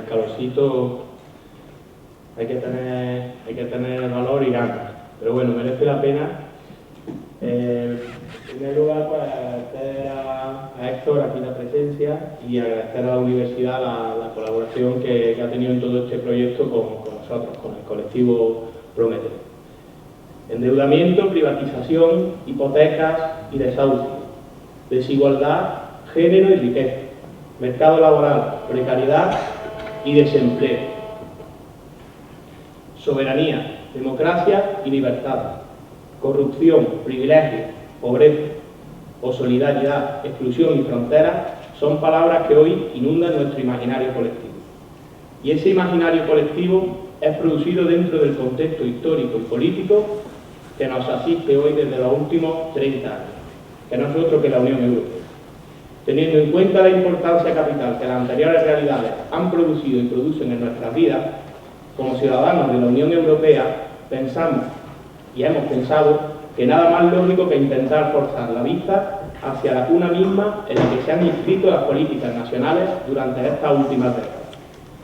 calorcito hay que tener valor y ganas, pero bueno, merece la pena. En primer lugar, pues agradecer a Héctor aquí la presencia y agradecer a la universidad la colaboración que ha tenido en todo este proyecto con nosotros, con el colectivo Prometeo. Endeudamiento, privatización, hipotecas y desahucio, desigualdad, género y riqueza, mercado laboral, precariedad y desempleo, soberanía, democracia y libertad, corrupción, privilegio, pobreza o solidaridad, exclusión y frontera son palabras que hoy inundan nuestro imaginario colectivo. Y ese imaginario colectivo es producido dentro del contexto histórico y político que nos asiste hoy desde los últimos 30 años, que no es otro que la Unión Europea. Teniendo en cuenta la importancia capital que las anteriores realidades han producido y producen en nuestras vidas, como ciudadanos de la Unión Europea, pensamos y hemos pensado que nada más lógico que intentar forzar la vista hacia la cuna misma en la que se han inscrito las políticas nacionales durante estas últimas décadas,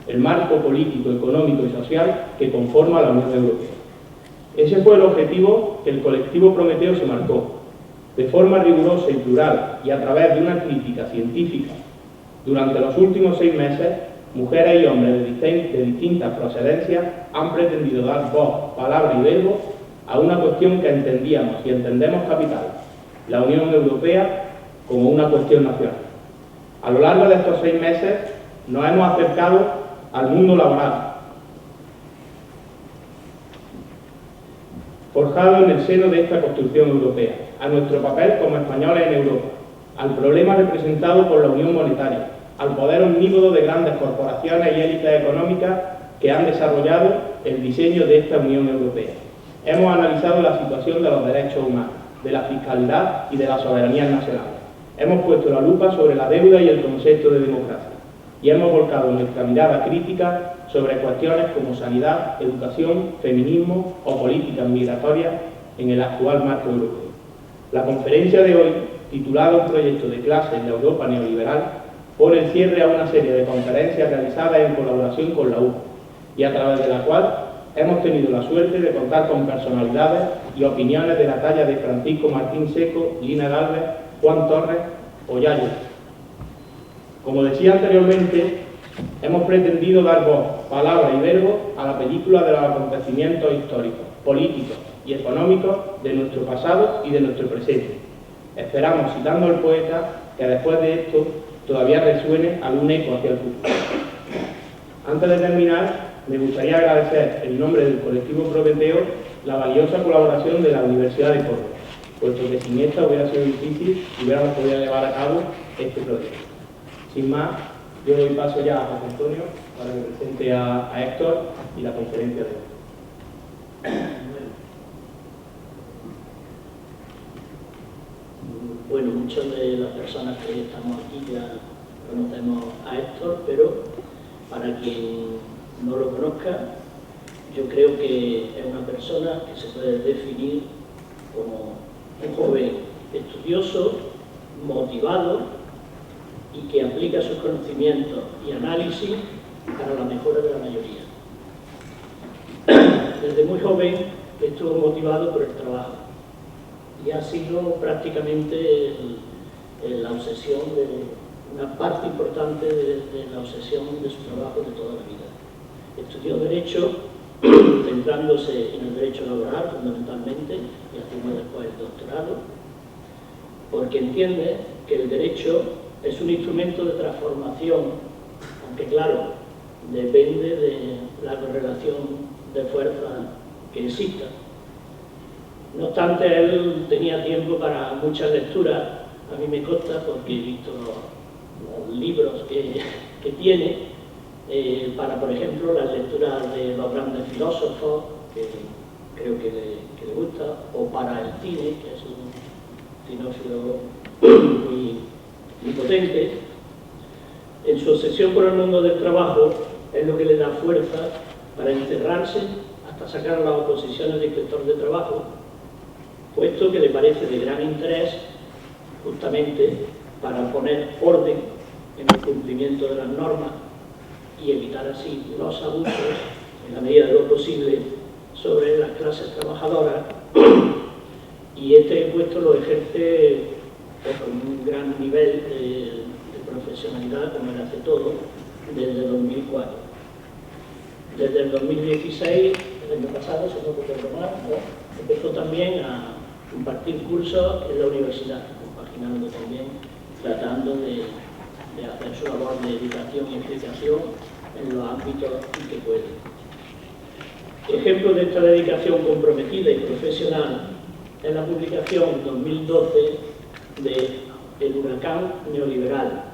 el marco político, económico y social que conforma la Unión Europea. Ese fue el objetivo que el colectivo Prometeo se marcó, de forma rigurosa y plural y a través de una crítica científica. Durante los últimos 6 meses, mujeres y hombres de distintas procedencias han pretendido dar voz, palabra y verbo a una cuestión que entendíamos y entendemos capital, la Unión Europea como una cuestión nacional. A lo largo de estos 6 meses nos hemos acercado al mundo laboral, forjado en el seno de esta construcción europea, a nuestro papel como españoles en Europa, al problema representado por la Unión Monetaria, al poder omnímodo de grandes corporaciones y élites económicas que han desarrollado el diseño de esta Unión Europea. Hemos analizado la situación de los derechos humanos, de la fiscalidad y de la soberanía nacional. Hemos puesto la lupa sobre la deuda y el concepto de democracia. Y hemos volcado nuestra mirada crítica sobre cuestiones como sanidad, educación, feminismo o políticas migratorias en el actual marco europeo. La conferencia de hoy, titulada Un proyecto de clase en la Europa neoliberal, pone el cierre a una serie de conferencias realizadas en colaboración con la UPA y a través de la cual hemos tenido la suerte de contar con personalidades y opiniones de la talla de Francisco Martín Seco, Lina Gálvez, Juan Torres o Yayo. Como decía anteriormente, hemos pretendido dar voz, palabra y verbo a la película de los acontecimientos históricos, políticos y económicos de nuestro pasado y de nuestro presente. Esperamos, citando al poeta, que después de esto todavía resuene algún eco hacia el futuro. Antes de terminar, me gustaría agradecer en nombre del colectivo Prometeo la valiosa colaboración de la Universidad de Córdoba, puesto que sin esta hubiera sido difícil y hubiéramos podido llevar a cabo este proyecto. Sin más, yo doy paso ya a José Antonio para que presente a Héctor y la conferencia de hoy. Bueno, muchas de las personas que estamos aquí ya conocemos a Héctor, pero para quien no lo conozca, yo creo que es una persona que se puede definir como un joven estudioso, motivado y que aplica sus conocimientos y análisis para la mejora de la mayoría. Desde muy joven estuvo motivado por el trabajo y ha sido prácticamente la obsesión una parte importante de la obsesión de su trabajo de toda la vida. Estudió Derecho, centrándose en el derecho laboral fundamentalmente, y haciendo después el doctorado, porque entiende que el derecho es un instrumento de transformación, aunque claro, depende de la correlación de fuerza que exista. No obstante, él tenía tiempo para muchas lecturas, a mí me consta porque he visto los libros que tiene, para, por ejemplo, las lecturas de los grandes filósofos, que creo que le gusta, o para el cine, que es un cinófilo muy potente. En su obsesión por el mundo del trabajo es lo que le da fuerza para encerrarse hasta sacar las oposiciones de inspector de trabajo, puesto que le parece de gran interés justamente para poner orden en el cumplimiento de las normas y evitar así los abusos, en la medida de lo posible, sobre las clases trabajadoras, y este puesto lo ejerce con un gran nivel de profesionalidad, como él hace todo, desde 2004. Desde el 2016, el año pasado, si no recuerdo mal, empezó también a impartir cursos en la universidad, compaginando también, tratando de hacer su labor de educación y explicación en los ámbitos en que puede. Ejemplo de esta dedicación comprometida y profesional es la publicación en 2012 de El huracán neoliberal,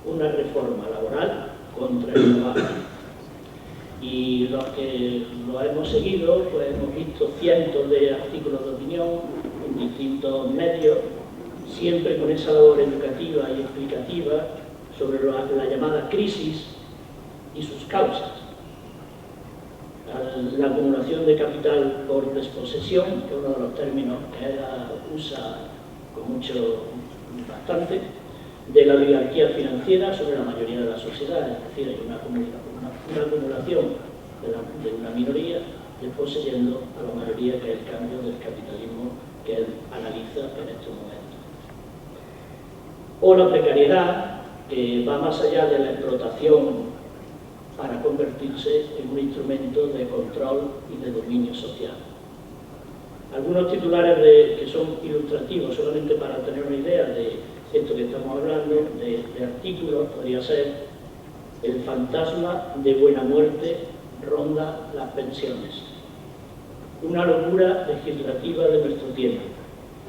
una reforma laboral contra el trabajo. Y los que lo hemos seguido, pues hemos visto cientos de artículos de opinión en distintos medios, siempre con esa labor educativa y explicativa sobre la llamada crisis y sus causas. La acumulación de capital por desposesión, que es uno de los términos que ella usa con bastante, de la oligarquía financiera sobre la mayoría de la sociedad, es decir, hay una acumulación de una minoría desposeyendo a la mayoría, que es el cambio del capitalismo que él analiza en estos momentos. O la precariedad, que va más allá de la explotación para convertirse en un instrumento de control y de dominio social. Algunos titulares que son ilustrativos, solamente para tener una idea de esto que estamos hablando, de artículos, podría ser: el fantasma de buena muerte ronda las pensiones. Una locura legislativa de nuestro tiempo,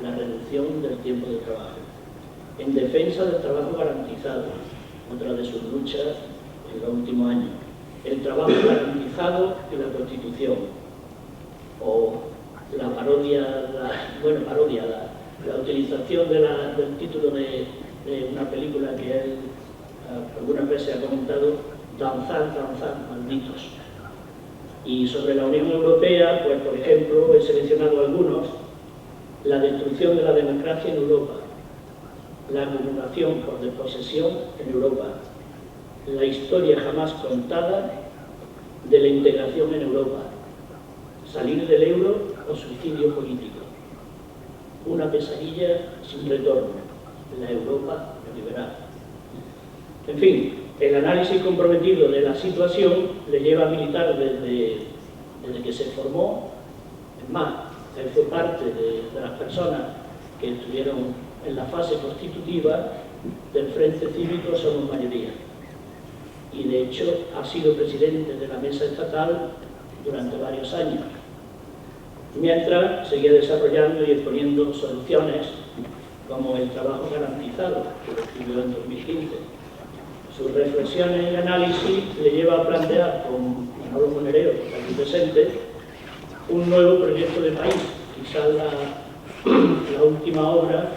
la reducción del tiempo de trabajo. En defensa del trabajo garantizado, otra de sus luchas en los últimos años. El trabajo garantizado y la Constitución. O la parodia, la utilización del título de una película que él algunas veces ha comentado: danzar, danzar, malditos. Y sobre la Unión Europea, pues por ejemplo, he seleccionado algunos: la destrucción de la democracia en Europa, la acumulación por desposesión en Europa, la historia jamás contada de la integración en Europa, salir del euro o suicidio político, una pesadilla sin retorno, la Europa neoliberal. En fin, el análisis comprometido de la situación le lleva a militar desde que se formó. Es más, él fue parte de las personas que estuvieron en la fase constitutiva del Frente Cívico Somos Mayoría. Y de hecho ha sido presidente de la mesa estatal durante varios años, mientras seguía desarrollando y exponiendo soluciones como el trabajo garantizado, que lo escribió en 2015. Sus reflexiones y análisis le lleva a plantear, con Manolo Monereo, que está aquí presente, un nuevo proyecto de país, quizás la última obra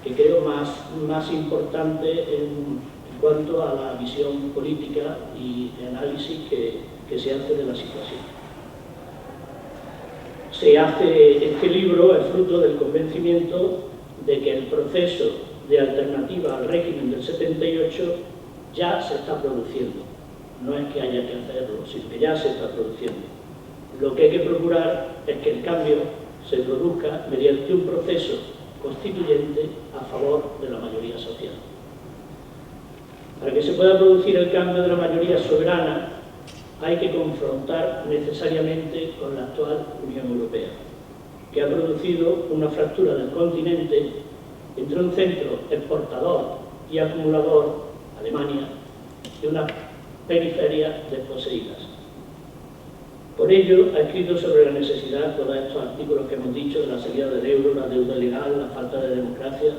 que creo más importante en cuanto a la visión política y de análisis que se hace de la situación. Este libro es fruto del convencimiento de que el proceso de alternativa al régimen del 78 ya se está produciendo. No es que haya que hacerlo, sino que ya se está produciendo. Lo que hay que procurar es que el cambio se produzca mediante un proceso constituyente a favor de la mayoría social. Para que se pueda producir el cambio de la mayoría soberana, hay que confrontar necesariamente con la actual Unión Europea, que ha producido una fractura del continente entre un centro exportador y acumulador, Alemania, y una periferia desposeídas. Por ello, ha escrito sobre la necesidad, todos estos artículos que hemos dicho, de la salida del euro, la deuda legal, la falta de democracia.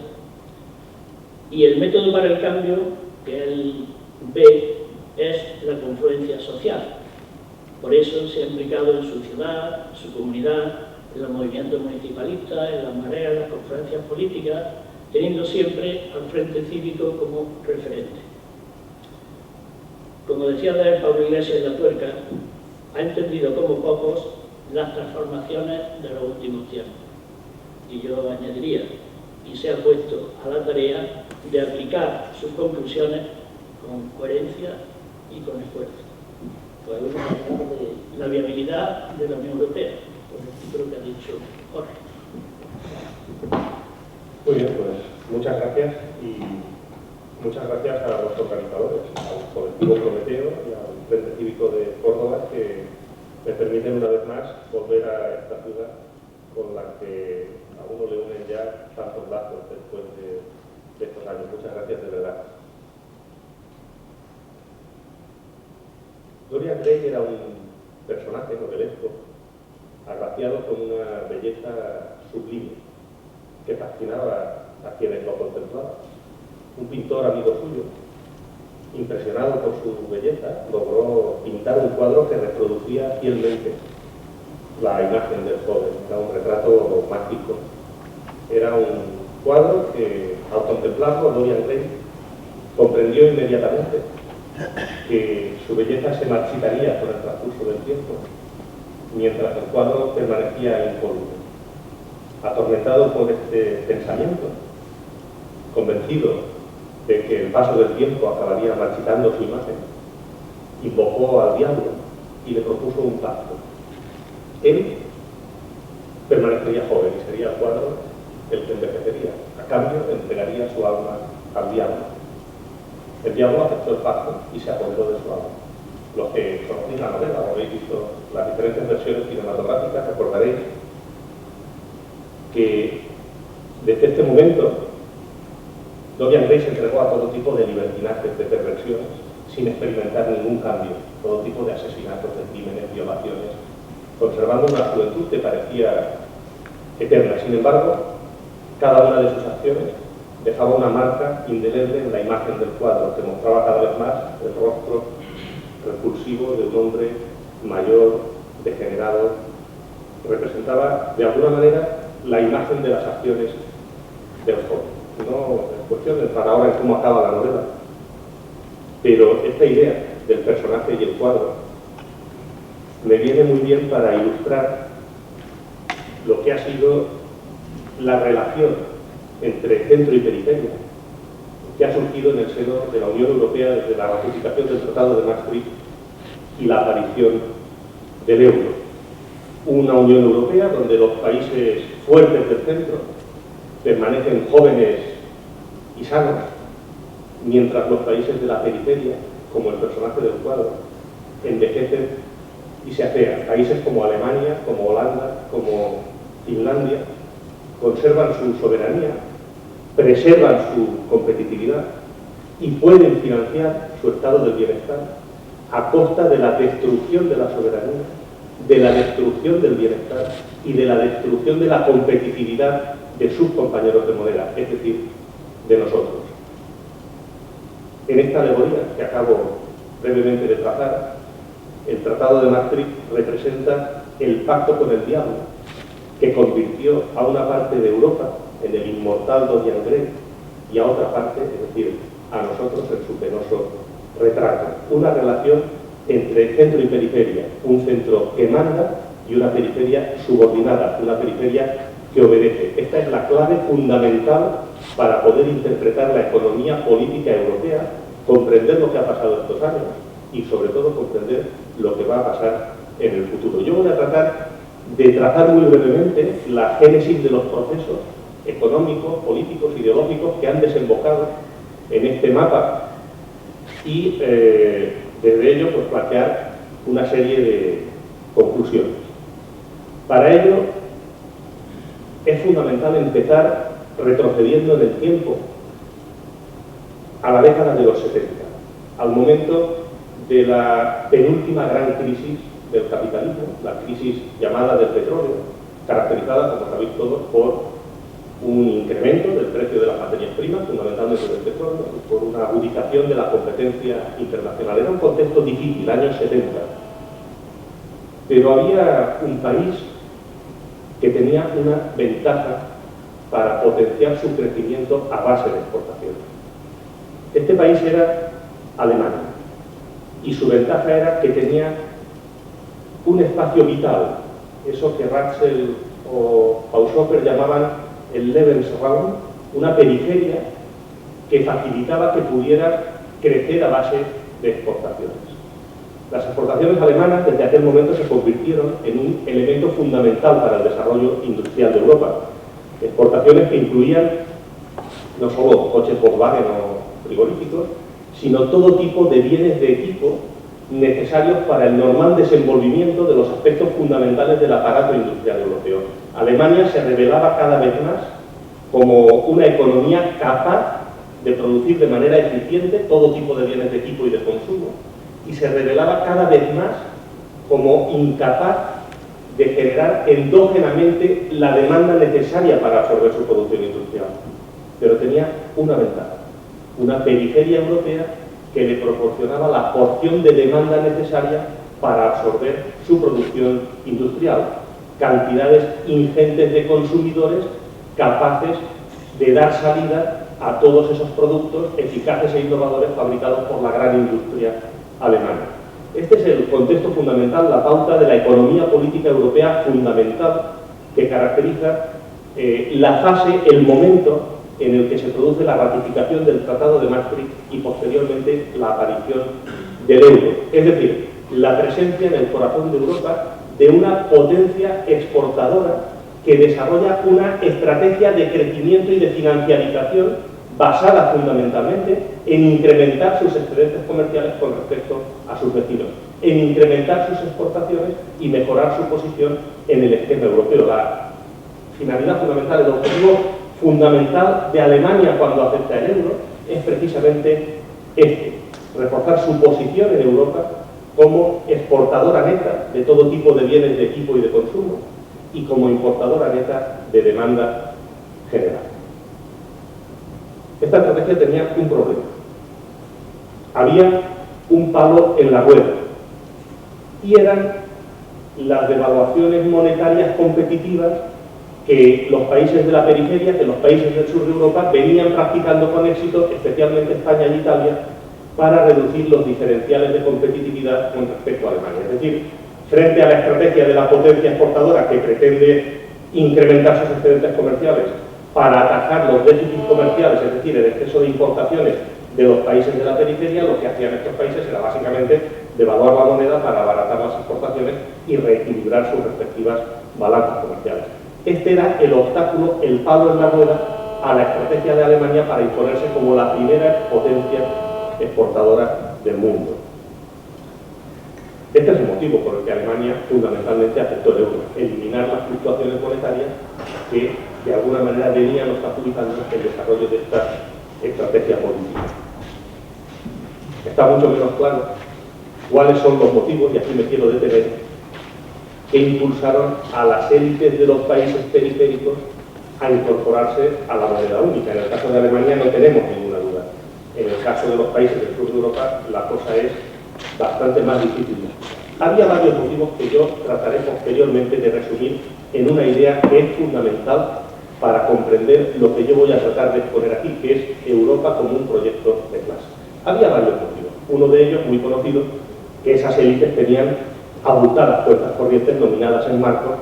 Y el método para el cambio que él ve es la confluencia social. Por eso se ha implicado en su ciudad, en su comunidad, en los movimientos municipalistas, en las mareas, en las conferencias políticas, teniendo siempre al Frente Cívico como referente. Como decía Pablo Iglesias en La Tuerca, ha entendido como pocos las transformaciones de los últimos tiempos. Y yo añadiría, y se ha puesto a la tarea de aplicar sus conclusiones con coherencia y con esfuerzo. Podemos hablar de la viabilidad de la Unión Europea, por el título que ha dicho Jorge. Muy bien, pues muchas gracias y muchas gracias a los organizadores, al colectivo Prometeo y al Frente Cívico de Córdoba, que me permiten una vez más volver a esta ciudad con la que a uno le unen ya tantos lazos después de estos años. Muchas gracias de verdad. Dorian Gray era un personaje novelesco, agraciado con una belleza sublime que fascinaba a quienes lo contemplaban. Un pintor amigo suyo, impresionado por su belleza, logró pintar un cuadro que reproducía fielmente la imagen del joven. Era un retrato mágico. Era un cuadro que, al contemplarlo, Dorian Gray comprendió inmediatamente que su belleza se marchitaría con el transcurso del tiempo, mientras el cuadro permanecía incólume. Atormentado por este pensamiento, convencido de que el paso del tiempo acabaría marchitando su imagen, invocó al diablo y le propuso un pacto. Él permanecería joven y sería el cuadro el que envejecería. A cambio, entregaría su alma al diablo. El diablo aceptó el pacto y se apoderó de su alma. Los que conocéis la novela o habéis visto las diferentes versiones cinematográficas, recordaréis que desde este momento Dorian Gray se entregó a todo tipo de libertinajes, de perversiones, sin experimentar ningún cambio, todo tipo de asesinatos, de crímenes, violaciones, conservando una juventud que parecía eterna. Sin embargo, cada una de sus acciones dejaba una marca indeleble en la imagen del cuadro, que mostraba cada vez más el rostro repulsivo de un hombre mayor, degenerado, que representaba de alguna manera la imagen de las acciones del joven. No es cuestión de entrar ahora en cómo acaba la novela, pero esta idea del personaje y el cuadro me viene muy bien para ilustrar lo que ha sido la relación entre centro y periferia, que ha surgido en el seno de la Unión Europea desde la ratificación del Tratado de Maastricht y la aparición del euro. Una Unión Europea donde los países fuertes del centro permanecen jóvenes y sanos, mientras los países de la periferia, como el personaje del cuadro, envejecen y se afean. Países como Alemania, como Holanda, como Finlandia, conservan su soberanía, preservan su competitividad y pueden financiar su estado del bienestar a costa de la destrucción de la soberanía, de la destrucción del bienestar y de la destrucción de la competitividad de sus compañeros de moneda, es decir, de nosotros. En esta alegoría que acabo brevemente de trazar, el Tratado de Maastricht representa el pacto con el diablo, que convirtió a una parte de Europa en el inmortal Dorian Gray y a otra parte, es decir, a nosotros en su penoso retrato. Una relación entre centro y periferia, un centro que manda y una periferia subordinada, una periferia que obedece. Esta es la clave fundamental para poder interpretar la economía política europea, comprender lo que ha pasado estos años y sobre todo comprender lo que va a pasar en el futuro. Yo voy a tratar de trazar muy brevemente la génesis de los procesos económicos, políticos, ideológicos que han desembocado en este mapa y desde ello pues plantear una serie de conclusiones. Para ello es fundamental empezar retrocediendo en el tiempo a la década de los 70, al momento de la penúltima gran crisis del capitalismo, la crisis llamada del petróleo, caracterizada, como sabéis todos, por un incremento del precio de las materias primas, fundamentalmente del petróleo, y por una agudización de la competencia internacional. Era un contexto difícil, años 70, pero había un país que tenía una ventaja para potenciar su crecimiento a base de exportaciones. Este país era Alemania, y su ventaja era que tenía un espacio vital, eso que Ratzel o Haushofer llamaban el Lebensraum, una periferia que facilitaba que pudiera crecer a base de exportaciones. Las exportaciones alemanas desde aquel momento se convirtieron en un elemento fundamental para el desarrollo industrial de Europa. Exportaciones que incluían no solo coches Volkswagen o frigoríficos, sino todo tipo de bienes de equipo necesarios para el normal desenvolvimiento de los aspectos fundamentales del aparato industrial europeo. Alemania se revelaba cada vez más como una economía capaz de producir de manera eficiente todo tipo de bienes de equipo y de consumo, y se revelaba cada vez más como incapaz de generar endógenamente la demanda necesaria para absorber su producción industrial. Pero tenía una ventaja, una periferia europea que le proporcionaba la porción de demanda necesaria para absorber su producción industrial, cantidades ingentes de consumidores capaces de dar salida a todos esos productos eficaces e innovadores fabricados por la gran industria alemana. Este es el contexto fundamental, la pauta de la economía política europea fundamental que caracteriza la fase, el momento en el que se produce la ratificación del Tratado de Maastricht y posteriormente la aparición del euro. Es decir, la presencia en el corazón de Europa de una potencia exportadora que desarrolla una estrategia de crecimiento y de financiarización basada fundamentalmente en incrementar sus excedentes comerciales con respecto a sus vecinos, en incrementar sus exportaciones y mejorar su posición en el esquema europeo. La finalidad fundamental, el objetivo fundamental de Alemania cuando acepta el euro es precisamente este: reforzar su posición en Europa como exportadora neta de todo tipo de bienes de equipo y de consumo y como importadora neta de demanda general. Esta estrategia tenía un problema. Había un palo en la rueda y eran las devaluaciones monetarias competitivas que los países de la periferia, que los países del sur de Europa venían practicando con éxito, especialmente España y Italia, para reducir los diferenciales de competitividad con respecto a Alemania. Es decir, frente a la estrategia de la potencia exportadora que pretende incrementar sus excedentes comerciales para atajar los déficits comerciales, es decir, el exceso de importaciones de los países de la periferia, lo que hacían estos países era básicamente devaluar la moneda para abaratar las exportaciones y reequilibrar sus respectivas balanzas comerciales. Este era el obstáculo, el palo en la rueda a la estrategia de Alemania para imponerse como la primera potencia exportadora del mundo. Este es el motivo por el que Alemania fundamentalmente aceptó el euro: eliminar las fluctuaciones monetarias que de alguna manera venían obstaculizando el desarrollo de esta estrategia política. Está mucho menos claro cuáles son los motivos, y aquí me quiero detener, que impulsaron a las élites de los países periféricos a incorporarse a la moneda única. En el caso de Alemania no tenemos ninguna duda. En el caso de los países del sur de Europa la cosa es bastante más difícil. Había varios motivos que yo trataré posteriormente de resumir en una idea que es fundamental para comprender lo que yo voy a tratar de exponer aquí, que es Europa como un proyecto de clase. Había varios motivos. Uno de ellos, muy conocido, que esas élites tenían abultadas cuentas corrientes nominadas en marcos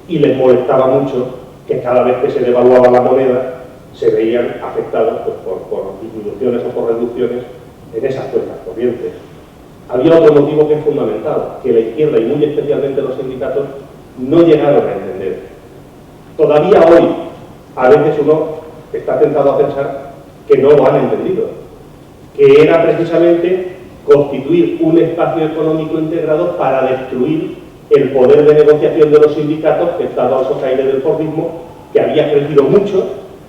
y les molestaba mucho que cada vez que se devaluaba la moneda se veían afectados pues, por disminuciones o por reducciones en esas cuentas corrientes. Había otro motivo que es fundamental, que la izquierda y muy especialmente los sindicatos no llegaron a entender. Todavía hoy, a veces uno está tentado a pensar que no lo han entendido, que era precisamente constituir un espacio económico integrado para destruir el poder de negociación de los sindicatos que estaba al socaire del fordismo, que había crecido mucho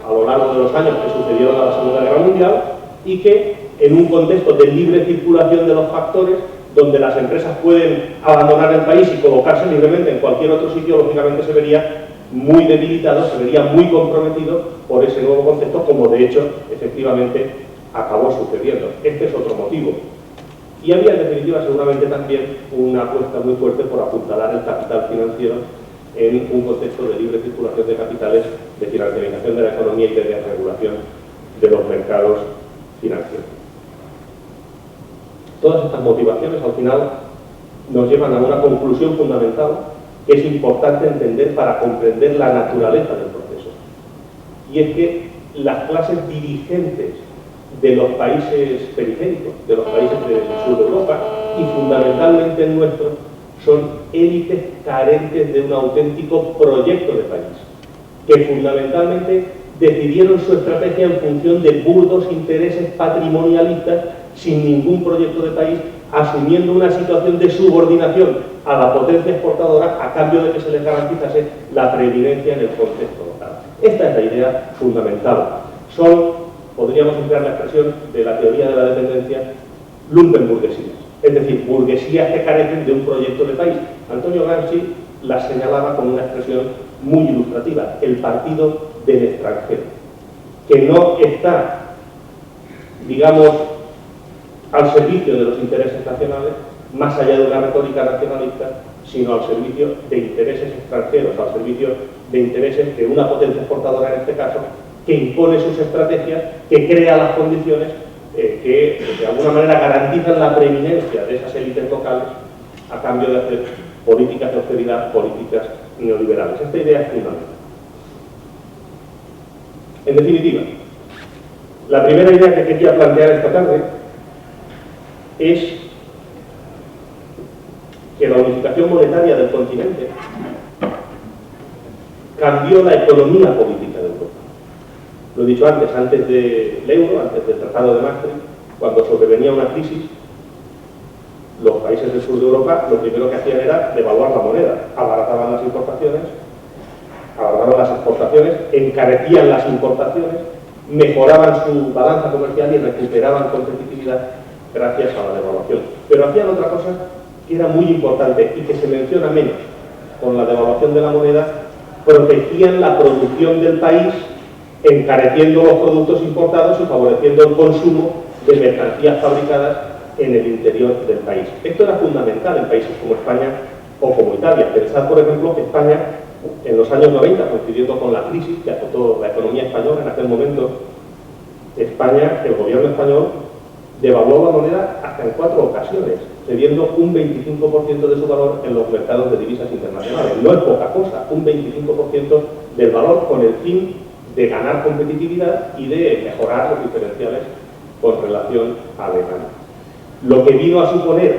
a lo largo de los años que sucedieron a la Segunda Guerra Mundial y que en un contexto de libre circulación de los factores, donde las empresas pueden abandonar el país y colocarse libremente en cualquier otro sitio, lógicamente se vería muy debilitado, se vería muy comprometido por ese nuevo contexto, como de hecho efectivamente acabó sucediendo. Este es otro motivo. Y había en definitiva seguramente también una apuesta muy fuerte por apuntalar el capital financiero en un contexto de libre circulación de capitales, de financiarización de la economía y de desregulación de los mercados financieros. Todas estas motivaciones al final nos llevan a una conclusión fundamental que es importante entender para comprender la naturaleza del proceso. Y es que las clases dirigentes de los países periféricos, de los países del sur de Europa, y fundamentalmente el nuestro, son élites carentes de un auténtico proyecto de país, que fundamentalmente decidieron su estrategia en función de burdos intereses patrimonialistas sin ningún proyecto de país, asumiendo una situación de subordinación a la potencia exportadora a cambio de que se les garantizase la preeminencia en el contexto local. Esta es la idea fundamental. Son, podríamos emplear la expresión de la teoría de la dependencia, lumpenburguesías, es decir, burguesías que carecen de un proyecto de país. Antonio Gramsci la señalaba con una expresión muy ilustrativa: el partido del extranjero, que no está, digamos, al servicio de los intereses nacionales, más allá de una retórica nacionalista, sino al servicio de intereses extranjeros, al servicio de intereses de una potencia exportadora, en este caso, que impone sus estrategias, que crea las condiciones que de alguna manera garantizan la preeminencia de esas élites locales a cambio de hacer políticas de austeridad, políticas neoliberales. Esta idea es fundamental. En definitiva, la primera idea que quería plantear esta tarde es que la unificación monetaria del continente cambió la economía política de Europa. Lo he dicho antes del euro, antes del Tratado de Maastricht, cuando sobrevenía una crisis, los países del sur de Europa lo primero que hacían era devaluar la moneda, abarataban las importaciones, abarataban las exportaciones, encarecían las importaciones, mejoraban su balanza comercial y recuperaban competitividad gracias a la devaluación. Pero hacían otra cosa que era muy importante y que se menciona menos. Con la devaluación de la moneda protegían la producción del país, encareciendo los productos importados y favoreciendo el consumo de mercancías fabricadas en el interior del país. Esto era fundamental en países como España o como Italia. Pensad, por ejemplo, que España, en los años 90, coincidiendo con la crisis que azotó la economía española en aquel momento, España, el gobierno español, devaluó la moneda hasta en 4 ocasiones, cediendo un 25% de su valor en los mercados de divisas internacionales. No es poca cosa, un 25% del valor con el fin de ganar competitividad y de mejorar los diferenciales con relación a Alemania. Lo que vino a suponer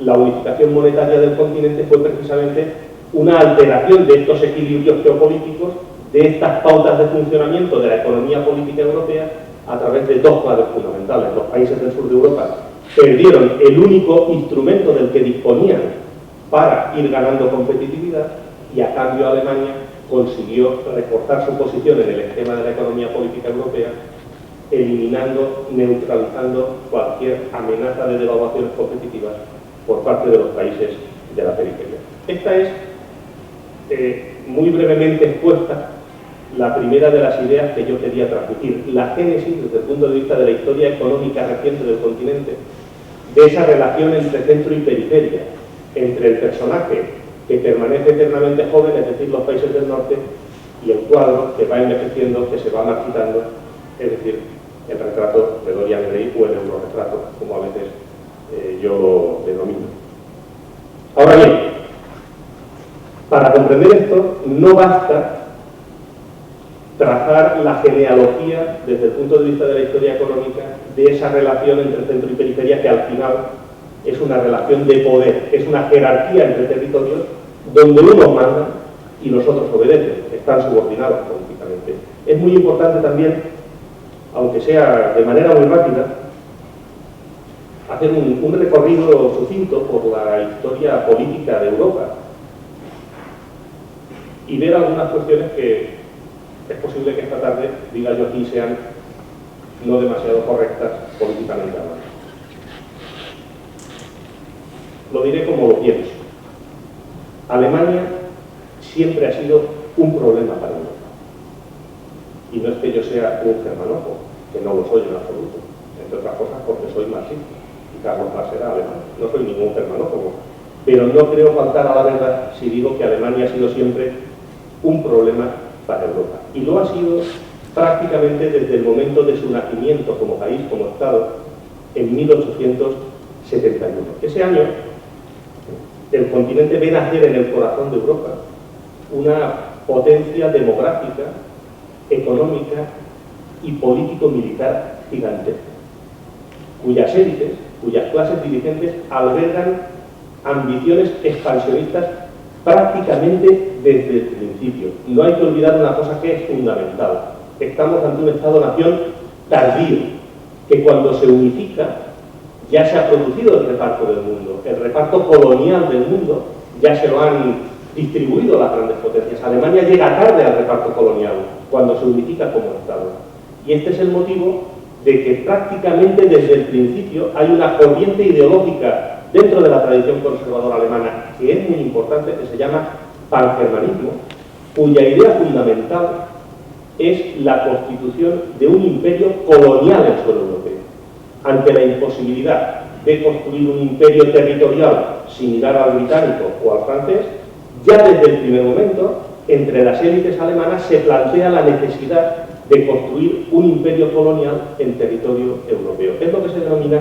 la unificación monetaria del continente fue precisamente una alteración de estos equilibrios geopolíticos, de estas pautas de funcionamiento de la economía política europea, a través de dos claves fundamentales. Los países del sur de Europa perdieron el único instrumento del que disponían para ir ganando competitividad, y a cambio Alemania consiguió reforzar su posición en el esquema de la economía política europea, eliminando, neutralizando cualquier amenaza de devaluaciones competitivas por parte de los países de la periferia. Esta es, muy brevemente expuesta, la primera de las ideas que yo quería transmitir, la génesis desde el punto de vista de la historia económica reciente del continente, de esa relación entre centro y periferia, entre el personaje que permanece eternamente joven, es decir, los países del norte, y el cuadro que va envejeciendo, que se va marchitando, es decir, el retrato de Dorian Gray o el eurorretrato, como a veces yo lo denomino. Ahora bien, para comprender esto no basta trazar la genealogía desde el punto de vista de la historia económica de esa relación entre centro y periferia, que al final es una relación de poder, es una jerarquía entre territorios donde unos mandan y los otros obedecen, están subordinados políticamente. Es muy importante también, aunque sea de manera muy rápida, hacer un recorrido sucinto por la historia política de Europa y ver algunas cuestiones que es posible que esta tarde, diga yo aquí, sean no demasiado correctas políticamente hablando. Lo diré como lo pienso. Alemania siempre ha sido un problema para Europa. Y no es que yo sea un germanófobo, que no lo soy en absoluto, entre otras cosas porque soy marxista, y Carlos Marx era alemán. No soy ningún germanófobo, pero no creo faltar a la verdad si digo que Alemania ha sido siempre un problema para Europa. Y lo ha sido prácticamente desde el momento de su nacimiento como país, como Estado, en 1871. Ese año, el continente ve nacer en el corazón de Europa una potencia demográfica, económica y político-militar gigantesca, cuyas élites, cuyas clases dirigentes albergan ambiciones expansionistas prácticamente desde el principio. No hay que olvidar una cosa que es fundamental. Estamos ante un Estado-nación tardío, que cuando se unifica ya se ha producido el reparto del mundo. El reparto colonial del mundo ya se lo han distribuido las grandes potencias. Alemania llega tarde al reparto colonial cuando se unifica como Estado. Y este es el motivo de que prácticamente desde el principio hay una corriente ideológica dentro de la tradición conservadora alemana que es muy importante, que se llama pangermanismo, cuya idea fundamental es la constitución de un imperio colonial en suelo europeo. Ante la imposibilidad de construir un imperio territorial similar al británico o al francés, ya desde el primer momento, entre las élites alemanas se plantea la necesidad de construir un imperio colonial en territorio europeo. Es lo que se denomina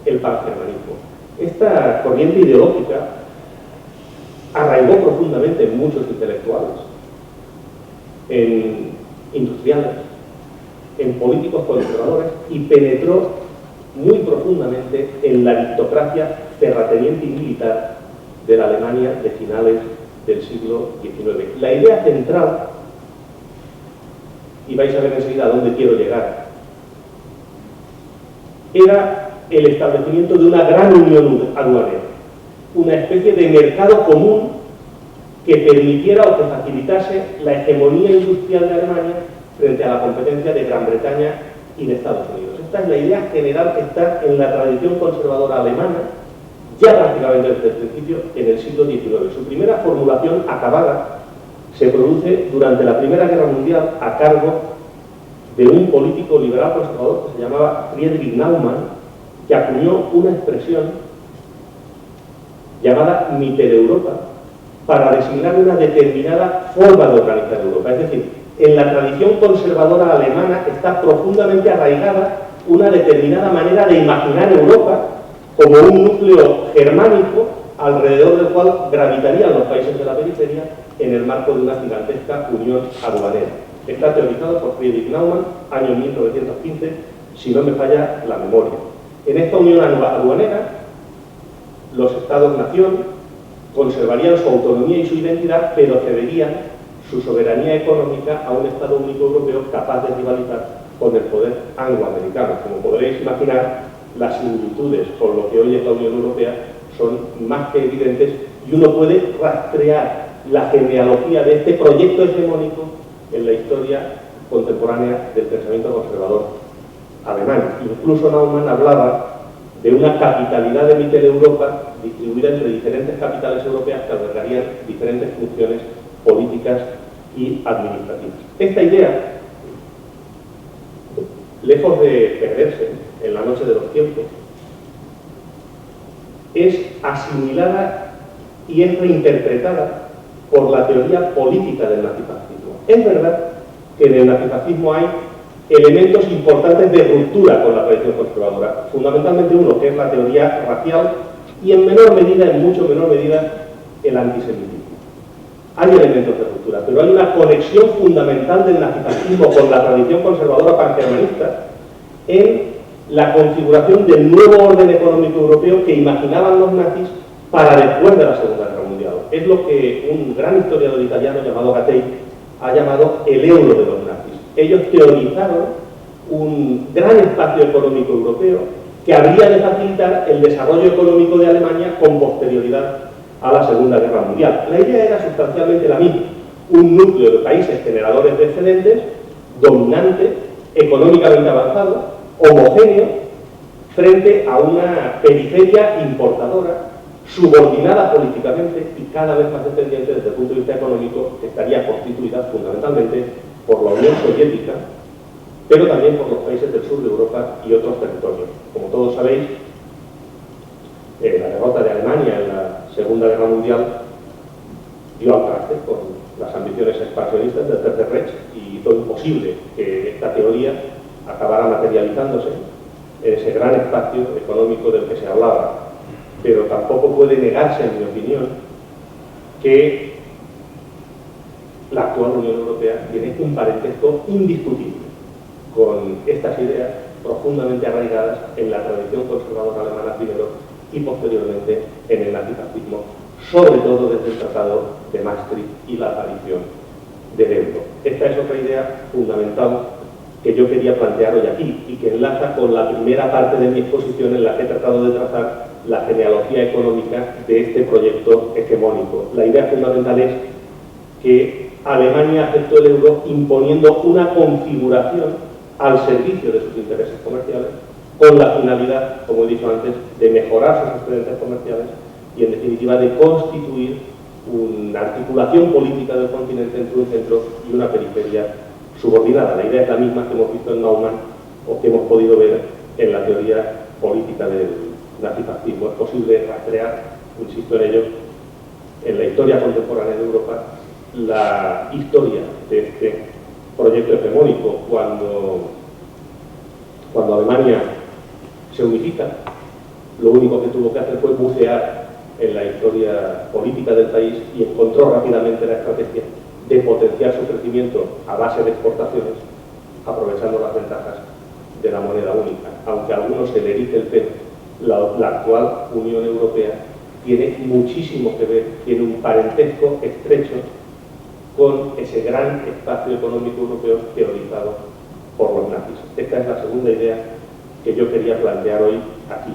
el pangermanismo. Esta corriente ideológica arraigó profundamente en muchos intelectuales, en industriales, en políticos conservadores y penetró muy profundamente en la aristocracia terrateniente y militar de la Alemania de finales del siglo XIX. La idea central, y vais a ver enseguida a dónde quiero llegar, era el establecimiento de una gran unión aduanera, una especie de mercado común que permitiera o que facilitase la hegemonía industrial de Alemania frente a la competencia de Gran Bretaña y de Estados Unidos. Esta es la idea general que está en la tradición conservadora alemana ya prácticamente desde el principio en el siglo XIX. Su primera formulación acabada se produce durante la Primera Guerra Mundial a cargo de un político liberal conservador que se llamaba Friedrich Naumann, que acuñó una expresión llamada Mitteleuropa para designar una determinada forma de organizar Europa. Es decir, en la tradición conservadora alemana está profundamente arraigada una determinada manera de imaginar Europa como un núcleo germánico alrededor del cual gravitarían los países de la periferia en el marco de una gigantesca unión aduanera. Está teorizado por Friedrich Naumann, año 1915, si no me falla la memoria. En esta unión aduanera, los Estados-nación conservarían su autonomía y su identidad, pero cederían su soberanía económica a un Estado único europeo capaz de rivalizar con el poder angloamericano. Como podréis imaginar, las similitudes con lo que hoy es la Unión Europea son más que evidentes y uno puede rastrear la genealogía de este proyecto hegemónico en la historia contemporánea del pensamiento conservador alemán. Incluso Naumann hablaba de una capitalidad de Mitteleuropa distribuida entre diferentes capitales europeas que albergarían diferentes funciones políticas y administrativas. Esta idea, lejos de perderse en la noche de los tiempos, es asimilada y es reinterpretada por la teoría política del nazifascismo. Es verdad que en el nazifascismo hay elementos importantes de ruptura con la tradición conservadora, fundamentalmente uno que es la teoría racial y en menor medida, en mucho menor medida, el antisemitismo. Hay elementos de ruptura, pero hay una conexión fundamental del nazifascismo con la tradición conservadora pangermanista en la configuración del nuevo orden económico europeo que imaginaban los nazis para después de la Segunda Guerra Mundial. Es lo que un gran historiador italiano llamado Gattei ha llamado el euro de los nazis. Ellos teorizaron un gran espacio económico europeo que habría de facilitar el desarrollo económico de Alemania con posterioridad a la Segunda Guerra Mundial. La idea era sustancialmente la misma: un núcleo de países generadores de excedentes, dominante, económicamente avanzado, homogéneo, frente a una periferia importadora, subordinada políticamente y cada vez más dependiente desde el punto de vista económico, que estaría constituida fundamentalmente por la Unión Soviética, pero también por los países del sur de Europa y otros territorios. Como todos sabéis, la derrota de Alemania en la Segunda Guerra Mundial dio al traste con las ambiciones expansionistas del Tercer Reich y hizo imposible que esta teoría acabara materializándose en ese gran espacio económico del que se hablaba. Pero tampoco puede negarse, en mi opinión, que la actual Unión Europea tiene un parentesco indiscutible con estas ideas profundamente arraigadas en la tradición conservadora alemana primero y posteriormente en el nazifascismo, sobre todo desde el Tratado de Maastricht y la aparición del euro. Esta es otra idea fundamental que yo quería plantear hoy aquí y que enlaza con la primera parte de mi exposición en la que he tratado de trazar la genealogía económica de este proyecto hegemónico. La idea fundamental es que Alemania aceptó el euro imponiendo una configuración al servicio de sus intereses comerciales con la finalidad, como he dicho antes, de mejorar sus excedentes comerciales y, en definitiva, de constituir una articulación política del continente entre un centro y una periferia subordinada. La idea es la misma que hemos visto en Naumann o que hemos podido ver en la teoría política del nazifascismo. Es posible rastrear, insisto en ello, en la historia contemporánea de Europa, la historia de este proyecto hegemónico. Cuando Alemania se unifica, lo único que tuvo que hacer fue bucear en la historia política del país y encontró rápidamente la estrategia de potenciar su crecimiento a base de exportaciones, aprovechando las ventajas de la moneda única. Aunque a algunos se le erice el pelo, la actual Unión Europea tiene muchísimo que ver, tiene un parentesco estrecho con ese gran espacio económico europeo teorizado por los nazis. Esta es la segunda idea que yo quería plantear hoy aquí.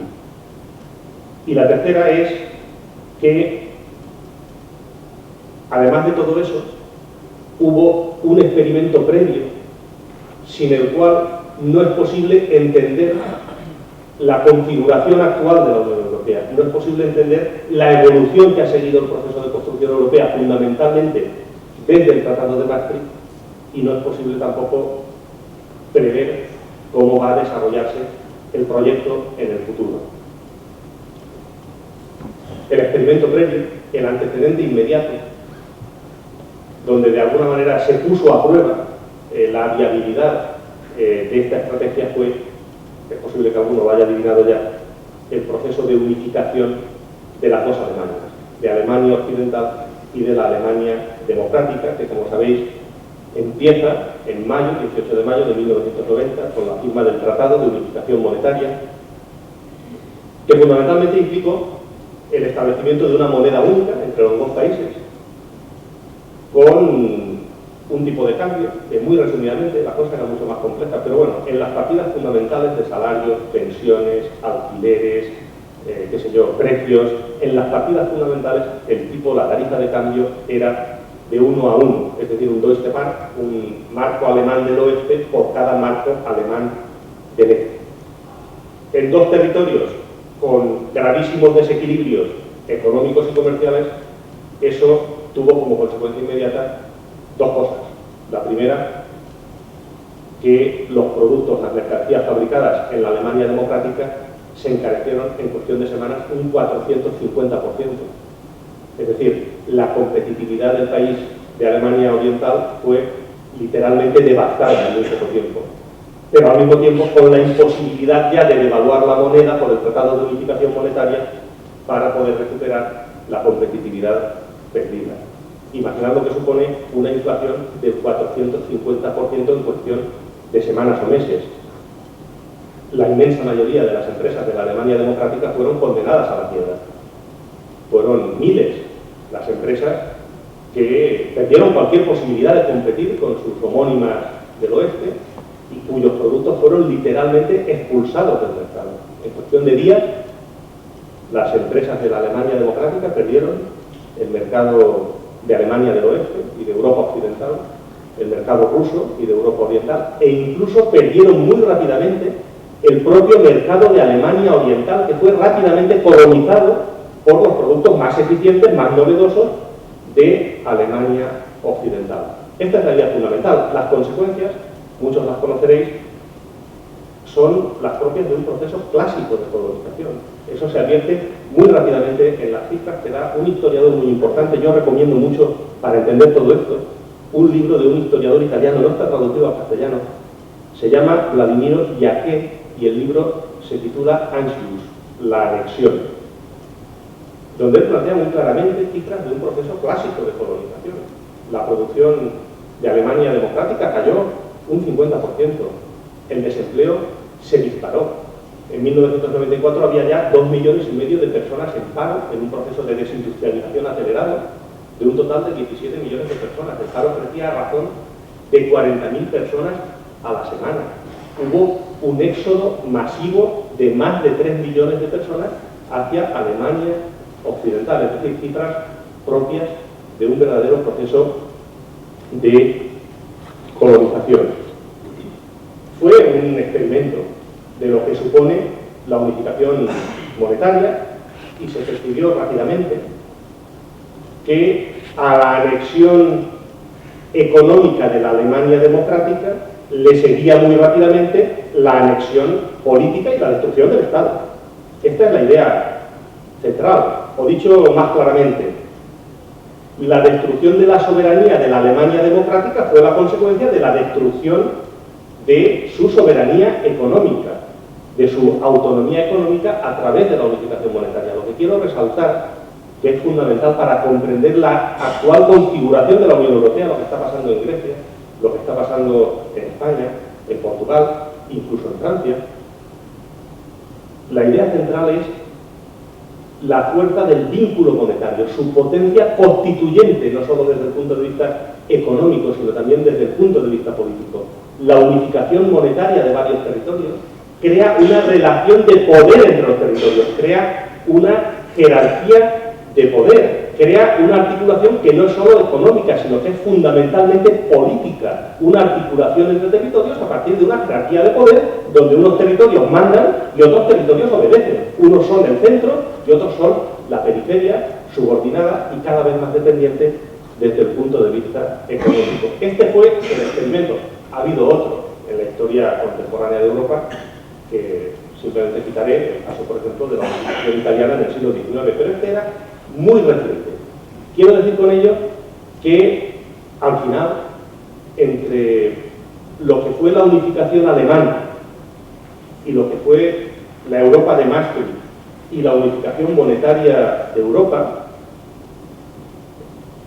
Y la tercera es que, además de todo eso, hubo un experimento previo sin el cual no es posible entender la configuración actual de la Unión Europea. No es posible entender la evolución que ha seguido el proceso de construcción europea, fundamentalmente desde el Tratado de Maastricht, y no es posible tampoco prever cómo va a desarrollarse el proyecto en el futuro. El experimento previo, el antecedente inmediato, donde de alguna manera se puso a prueba la viabilidad de esta estrategia fue, es posible que alguno lo haya adivinado ya, el proceso de unificación de las dos Alemanias, de Alemania Occidental y de la Alemania Democrática, que, como sabéis, empieza en mayo, 18 de mayo de 1990, con la firma del Tratado de Unificación Monetaria, que fundamentalmente implicó el establecimiento de una moneda única entre los dos países, con un tipo de cambio, que muy resumidamente la cosa era mucho más compleja, pero bueno, en las partidas fundamentales de salarios, pensiones, alquileres, qué sé yo, precios, en las partidas fundamentales el tipo, la tarifa de cambio era de 1 a 1, es decir, un Deutsche Mark, un marco alemán del oeste por cada marco alemán del este. En dos territorios con gravísimos desequilibrios económicos y comerciales, eso tuvo como consecuencia inmediata dos cosas. La primera, que los productos, las mercancías fabricadas en la Alemania Democrática se encarecieron en cuestión de semanas un 450%. Es decir, la competitividad del país de Alemania Oriental fue literalmente devastada en muy poco tiempo. Pero al mismo tiempo con la imposibilidad ya de devaluar la moneda por el Tratado de Unificación Monetaria para poder recuperar la competitividad perdida. Imaginad lo que supone una inflación del 450% en cuestión de semanas o meses. La inmensa mayoría de las empresas de la Alemania Democrática fueron condenadas a la quiebra. Fueron miles las empresas que perdieron cualquier posibilidad de competir con sus homónimas del oeste y cuyos productos fueron literalmente expulsados del mercado. En cuestión de días, las empresas de la Alemania Democrática perdieron el mercado de Alemania del oeste y de Europa Occidental, el mercado ruso y de Europa Oriental, e incluso perdieron muy rápidamente el propio mercado de Alemania Oriental, que fue rápidamente colonizado por los productos más eficientes, más novedosos de Alemania Occidental. Esta es la idea fundamental. Las consecuencias, muchos las conoceréis, son las propias de un proceso clásico de colonización. Eso se advierte muy rápidamente en las cifras que da un historiador muy importante. Yo recomiendo mucho, para entender todo esto, un libro de un historiador italiano, no está traducido al castellano, se llama Vladimiro Jacquet y el libro se titula Anschluss, la anexión, donde él plantea muy claramente cifras de un proceso clásico de colonización. La producción de Alemania Democrática cayó un 50%, el desempleo se disparó. En 1994 había ya 2,5 millones de personas en paro, en un proceso de desindustrialización acelerado, de un total de 17 millones de personas. El paro crecía a razón de 40.000 personas a la semana. Hubo un éxodo masivo de más de 3 millones de personas hacia Alemania occidental, es decir, cifras propias de un verdadero proceso de colonización. Fue un experimento de lo que supone la unificación monetaria y se percibió rápidamente que a la anexión económica de la Alemania democrática le seguía muy rápidamente la anexión política y la destrucción del Estado. Esta es la idea central, o dicho más claramente, la destrucción de la soberanía de la Alemania democrática fue la consecuencia de la destrucción de su soberanía económica, de su autonomía económica a través de la unificación monetaria. Lo que quiero resaltar, que es fundamental para comprender la actual configuración de la Unión Europea, lo que está pasando en Grecia, lo que está pasando en España, en Portugal, incluso en Francia, la idea central es la fuerza del vínculo monetario, su potencia constituyente, no solo desde el punto de vista económico, sino también desde el punto de vista político. La unificación monetaria de varios territorios crea una relación de poder entre los territorios, crea una jerarquía de poder, crea una articulación que no es solo económica, sino que es fundamentalmente política, una articulación entre territorios a partir de una jerarquía de poder donde unos territorios mandan y otros territorios obedecen. Unos son el centro y otros son la periferia, subordinada y cada vez más dependiente desde el punto de vista económico. Este fue el experimento. Ha habido otro en la historia contemporánea de Europa, que simplemente citaré el caso, por ejemplo, de la unificación italiana en el siglo XIX, pero este era muy reciente. Quiero decir con ello que, al final, entre lo que fue la unificación alemana y lo que fue la Europa de Maastricht y la unificación monetaria de Europa,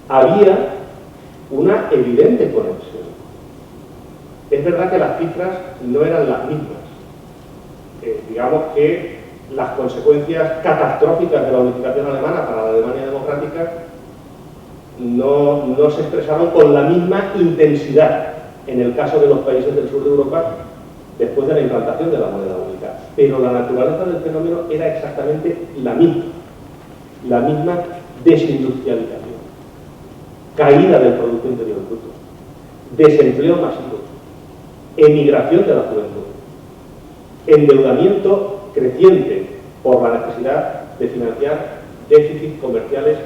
había una evidente conexión. Es verdad que las cifras no eran las mismas. Digamos que las consecuencias catastróficas de la unificación alemana para la Alemania democrática no se expresaron con la misma intensidad en el caso de los países del sur de Europa después de la implantación de la moneda única. Pero la naturaleza del fenómeno era exactamente la misma desindustrialización, caída del Producto Interior Bruto, desempleo masivo, emigración de la juventud, endeudamiento creciente por la necesidad de financiar déficits comerciales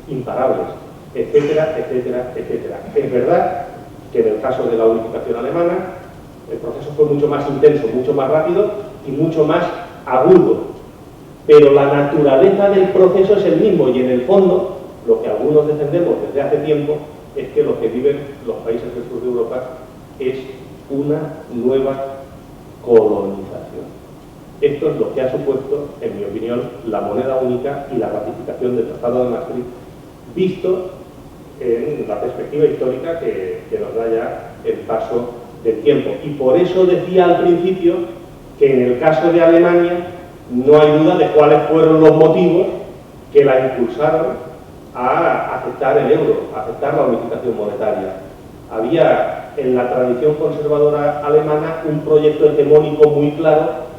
imparables, etcétera, etcétera, etcétera. Es verdad que en el caso de la unificación alemana el proceso fue mucho más intenso, mucho más rápido y mucho más agudo, pero la naturaleza del proceso es el mismo y en el fondo lo que algunos defendemos desde hace tiempo es que lo que viven los países del sur de Europa es una nueva colonización. Esto es lo que ha supuesto, en mi opinión, la moneda única y la ratificación del Tratado de Maastricht, visto en la perspectiva histórica que nos da ya el paso del tiempo. Y por eso decía al principio que en el caso de Alemania no hay duda de cuáles fueron los motivos que la impulsaron a aceptar el euro, a aceptar la unificación monetaria. Había en la tradición conservadora alemana un proyecto hegemónico muy claro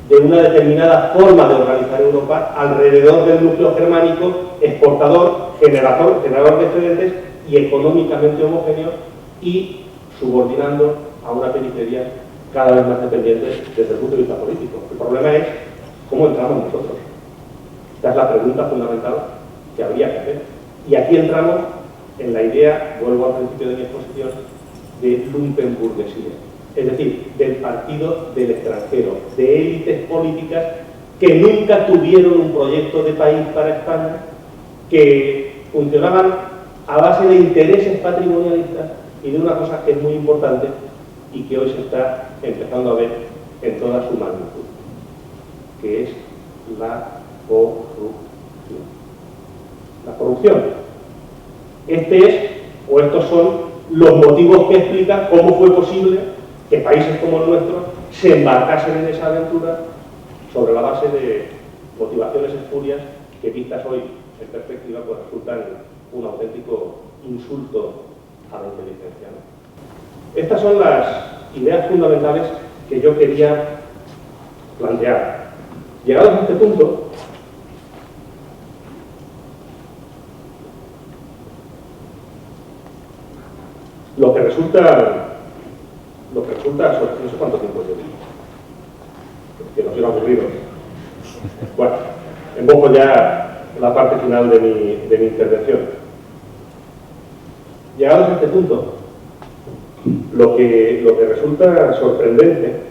de una determinada forma de organizar Europa alrededor del núcleo germánico, exportador, generador de excedentes y económicamente homogéneo, y subordinando a una periferia cada vez más dependiente desde el punto de vista político. El problema es cómo entramos nosotros. Esta es la pregunta fundamental que habría que hacer. Y aquí entramos en la idea, vuelvo al principio de mi exposición, de lumpenburguesía, es decir, del partido del extranjero, de élites políticas que nunca tuvieron un proyecto de país para España, que funcionaban a base de intereses patrimonialistas y de una cosa que es muy importante y que hoy se está empezando a ver en toda su magnitud, que es la corrupción. La corrupción. Estos son los motivos que explican cómo fue posible que países como el nuestro se embarcasen en esa aventura sobre la base de motivaciones espurias que vistas hoy en perspectiva pues resultan un auténtico insulto a la inteligencia, ¿no? Estas son las ideas fundamentales que yo quería plantear. Llegados a este punto, lo que resulta no sé cuánto tiempo llevo, que no quiero aburriros. Bueno, invoco ya la parte final de mi intervención. Llegados a este punto, lo que resulta sorprendente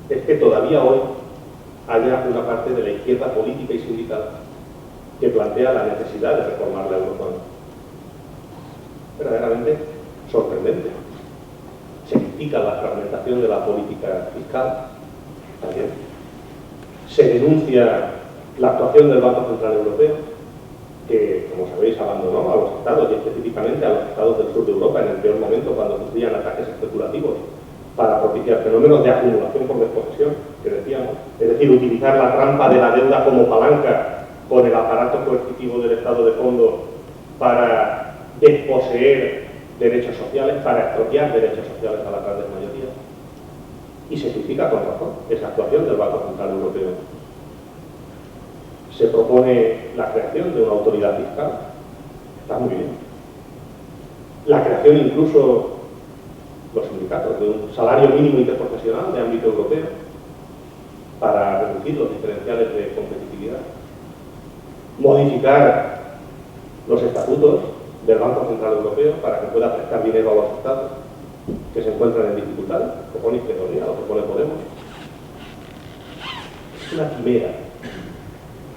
es que todavía hoy haya una parte de la izquierda política y sindical que plantea la necesidad de reformar la eurozona. Verdaderamente sorprendente. Se critica la fragmentación de la política fiscal, también. Se denuncia la actuación del Banco Central Europeo, que, como sabéis, abandonó a los estados, y específicamente a los estados del sur de Europa, en el peor momento, cuando sufrían ataques especulativos, para propiciar fenómenos de acumulación por desposesión, que decíamos. Es decir, utilizar la trampa de la deuda como palanca con el aparato coercitivo del estado de fondo para desposeer derechos sociales, para expropiar derechos sociales a las grandes mayorías. Y se critica con razón esa actuación del Banco Central Europeo. Se propone la creación de una autoridad fiscal. Está muy bien. La creación incluso, los sindicatos, de un salario mínimo interprofesional de ámbito europeo para reducir los diferenciales de competitividad. Modificar los estatutos del Banco Central Europeo para que pueda prestar dinero a los estados que se encuentran en dificultades. Lo propone Izquierda Unida, lo propone Podemos. Es una quimera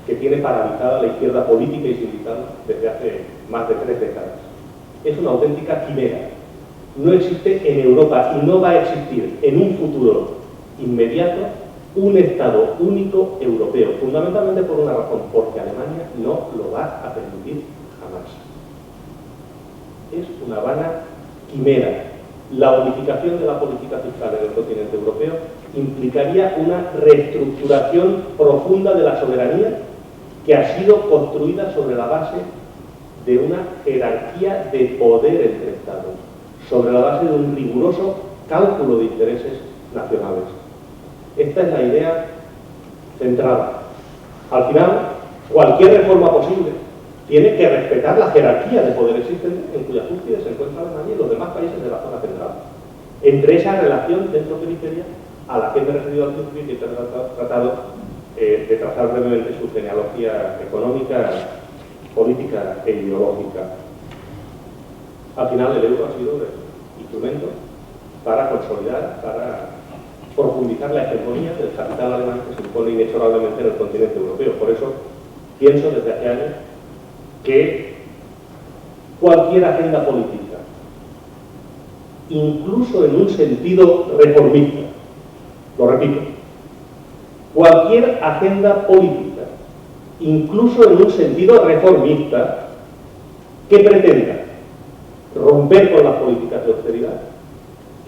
que tiene paralizada la izquierda política y sindical desde hace más de 3 décadas. Es una auténtica quimera. No existe en Europa y no va a existir en un futuro inmediato un Estado único europeo, fundamentalmente por una razón, porque Alemania no lo va a permitir jamás. Es una vana quimera. La unificación de la política fiscal en el continente europeo implicaría una reestructuración profunda de la soberanía que ha sido construida sobre la base de una jerarquía de poder entre Estados, sobre la base de un riguroso cálculo de intereses nacionales. Esta es la idea centrada. Al final, cualquier reforma posible tiene que respetar la jerarquía de poder existente en cuya cúspide se encuentra Alemania y los demás países de la zona central. Entre esa relación centro-periferia a la que me he referido al principio y que he tratado de trazar brevemente su genealogía económica, política e ideológica. Al final el euro ha sido el instrumento para consolidar, para profundizar la hegemonía del capital alemán que se impone inexorablemente en el continente europeo. Por eso pienso desde hace años que cualquier agenda política, incluso en un sentido reformista, lo repito, cualquier agenda política, incluso en un sentido reformista, que pretenda romper con las políticas de austeridad,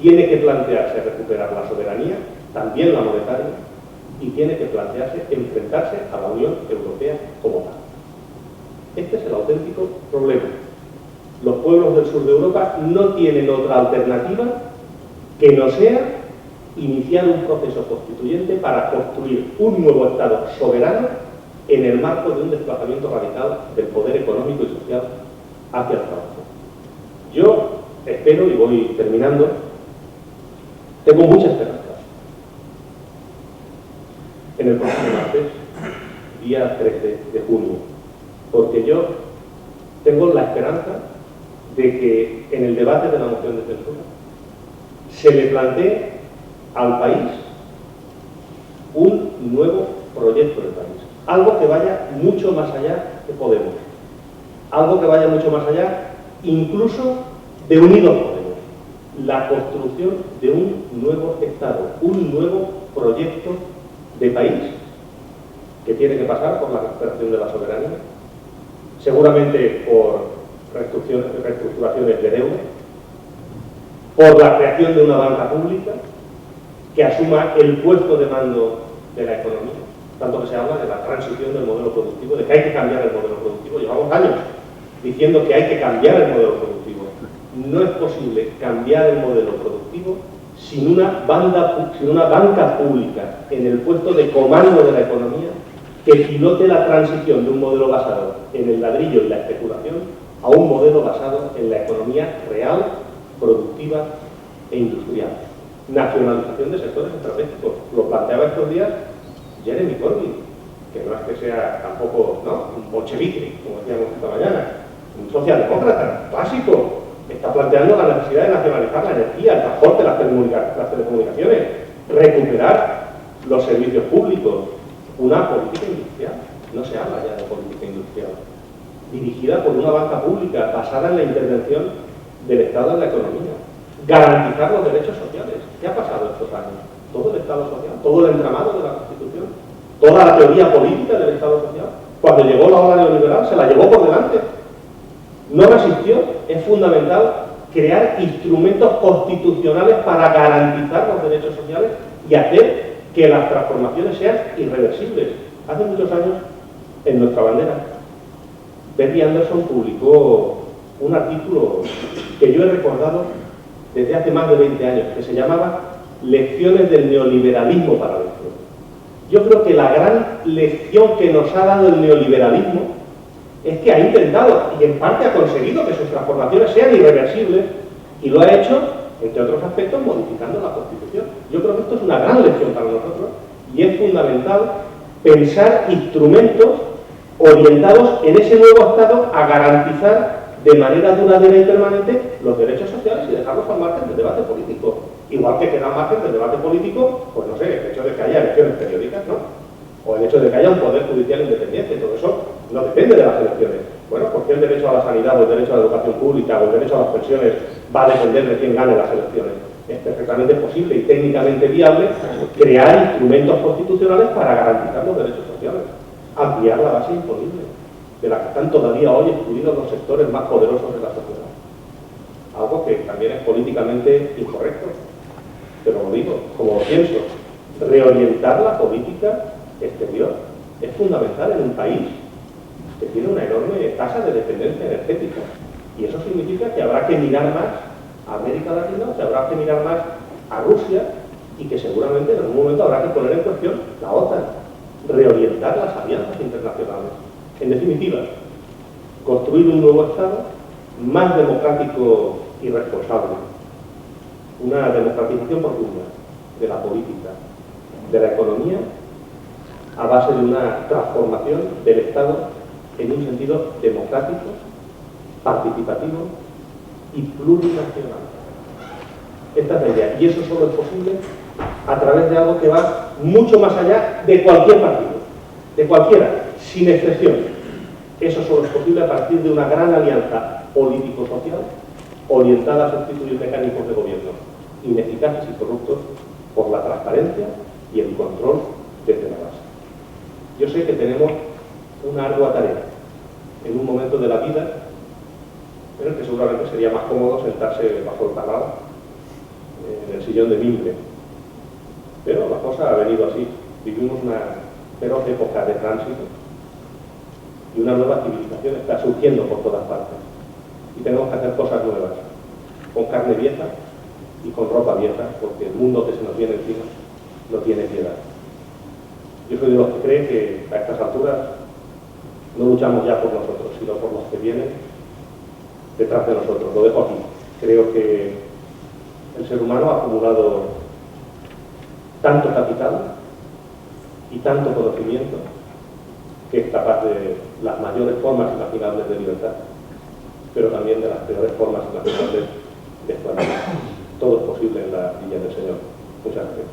tiene que plantearse recuperar la soberanía, también la monetaria, y tiene que plantearse enfrentarse a la Unión Europea como tal. Este es el auténtico problema. Los pueblos del sur de Europa no tienen otra alternativa que no sea iniciar un proceso constituyente para construir un nuevo Estado soberano en el marco de un desplazamiento radical del poder económico y social hacia el trabajo. Yo espero, y voy terminando, tengo mucha esperanza en el próximo martes, día 13 de junio, porque yo tengo la esperanza de que en el debate de la moción de censura se le plantee al país un nuevo proyecto de país, algo que vaya mucho más allá de Podemos, algo que vaya mucho más allá incluso de Unidos Podemos, la construcción de un nuevo Estado, un nuevo proyecto de país que tiene que pasar por la recuperación de la soberanía, seguramente por reestructuraciones de deuda, por la creación de una banca pública que asuma el puesto de mando de la economía. Tanto que se habla de la transición del modelo productivo, de que hay que cambiar el modelo productivo. Llevamos años diciendo que hay que cambiar el modelo productivo. No es posible cambiar el modelo productivo sin una banca pública en el puesto de comando de la economía que pilote la transición de un modelo basado en el ladrillo y la especulación a un modelo basado en la economía real, productiva e industrial. Nacionalización de sectores estratégicos. Lo planteaba estos días Jeremy Corbyn, que no es que sea tampoco, ¿no?, un bolchevique, como decíamos esta mañana, un socialdemócrata básico. Está planteando la necesidad de nacionalizar la energía, el transporte, las telecomunicaciones, recuperar los servicios públicos, una política industrial. No se habla ya de política industrial, dirigida por una banca pública basada en la intervención del Estado en la economía. Garantizar los derechos sociales. ¿Qué ha pasado estos años? Todo el Estado social, todo el entramado de la Constitución, toda la teoría política del Estado social. Cuando llegó la ola neoliberal se la llevó por delante. No resistió. Es fundamental crear instrumentos constitucionales para garantizar los derechos sociales y hacer que las transformaciones sean irreversibles. Hace muchos años, en nuestra bandera, Bertie Anderson publicó un artículo que yo he recordado desde hace más de 20 años, que se llamaba Lecciones del neoliberalismo para la historia. Yo creo que la gran lección que nos ha dado el neoliberalismo es que ha intentado, y en parte ha conseguido, que sus transformaciones sean irreversibles, y lo ha hecho, entre otros aspectos, modificando la Constitución. Yo creo que esto es una gran lección para nosotros, y es fundamental pensar instrumentos orientados en ese nuevo Estado a garantizar de manera duradera y permanente los derechos sociales y dejarlos al margen del debate político. Igual que queda al margen del debate político, pues no sé, el hecho de que haya elecciones periódicas, ¿no? O el hecho de que haya un poder judicial independiente, todo eso no depende de las elecciones. Bueno, ¿por qué el derecho a la sanidad o el derecho a la educación pública o el derecho a las pensiones va a depender de quién gane las elecciones? Es perfectamente posible y técnicamente viable crear instrumentos constitucionales para garantizar los derechos sociales, ampliar la base imponible, de la que están todavía hoy excluidos los sectores más poderosos de la sociedad. Algo que también es políticamente incorrecto, pero lo digo, como lo pienso. Reorientar la política exterior es fundamental en un país que tiene una enorme tasa de dependencia energética, y eso significa que habrá que mirar más a América Latina, que habrá que mirar más a Rusia, y que seguramente en algún momento habrá que poner en cuestión la OTAN, reorientar las alianzas internacionales. En definitiva, construir un nuevo Estado más democrático y responsable, una democratización profunda de la política, de la economía, a base de una transformación del Estado en un sentido democrático, participativo y plurinacional. Esta es la idea, y eso solo es posible a través de algo que va mucho más allá de cualquier partido, de cualquiera, sin excepción. Eso solo es posible a partir de una gran alianza político-social orientada a sustituir mecanismos de gobierno ineficaces y corruptos por la transparencia y el control desde la base. Yo sé que tenemos una ardua tarea en un momento de la vida en el que seguramente sería más cómodo sentarse bajo el parral en el sillón de mimbre, pero la cosa ha venido así. Vivimos una feroz época de tránsito y una nueva civilización está surgiendo por todas partes, y tenemos que hacer cosas nuevas, con carne vieja y con ropa vieja, porque el mundo que se nos viene encima no tiene piedad. Yo soy de los que creen que a estas alturas no luchamos ya por nosotros, sino por los que vienen detrás de nosotros. Lo dejo aquí. Creo que el ser humano ha acumulado tanto capital y tanto conocimiento que es capaz de las mayores formas imaginables de libertad, pero también de las peores formas imaginables de esclavitud. Todo es posible en la Villa del Señor. Muchas gracias.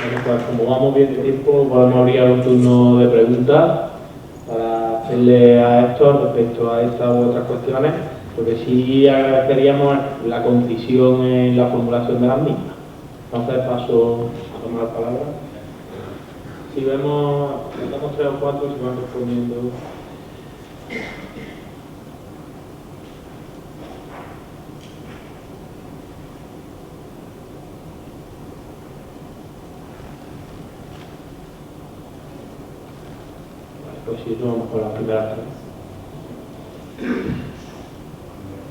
Bueno, pues como vamos bien de tiempo, podemos abrir un turno de preguntas para hacerle a Héctor respecto a estas u otras cuestiones, porque sí agradeceríamos la concisión en la formulación de las mismas. Entonces paso a tomar la palabra. Si vemos, damos 3 o 4 y se van respondiendo. Vale, pues si no, vamos con la primera.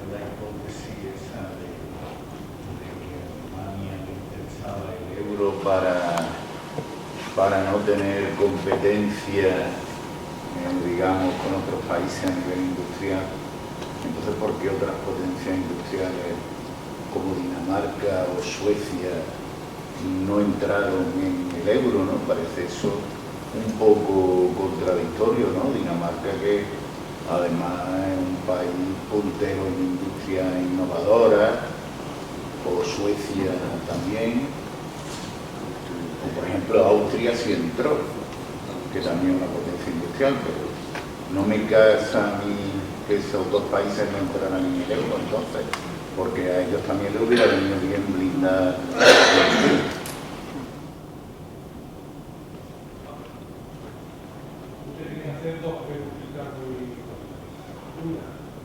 La hipótesis esa de que Alemania le interesaba el euro para no tener competencia, digamos, con otros países a nivel industrial. Entonces, ¿por qué otras potencias industriales como Dinamarca o Suecia no entraron en el euro, ¿no? Parece eso un poco contradictorio, ¿no? Dinamarca, que además es un país puntero en industria innovadora, o Suecia también, o por ejemplo Austria sí entró, que también es una potencia industrial, pero no me casa a mí que esos dos países no entraran en el euro entonces, porque a ellos también les hubiera venido bien blindar.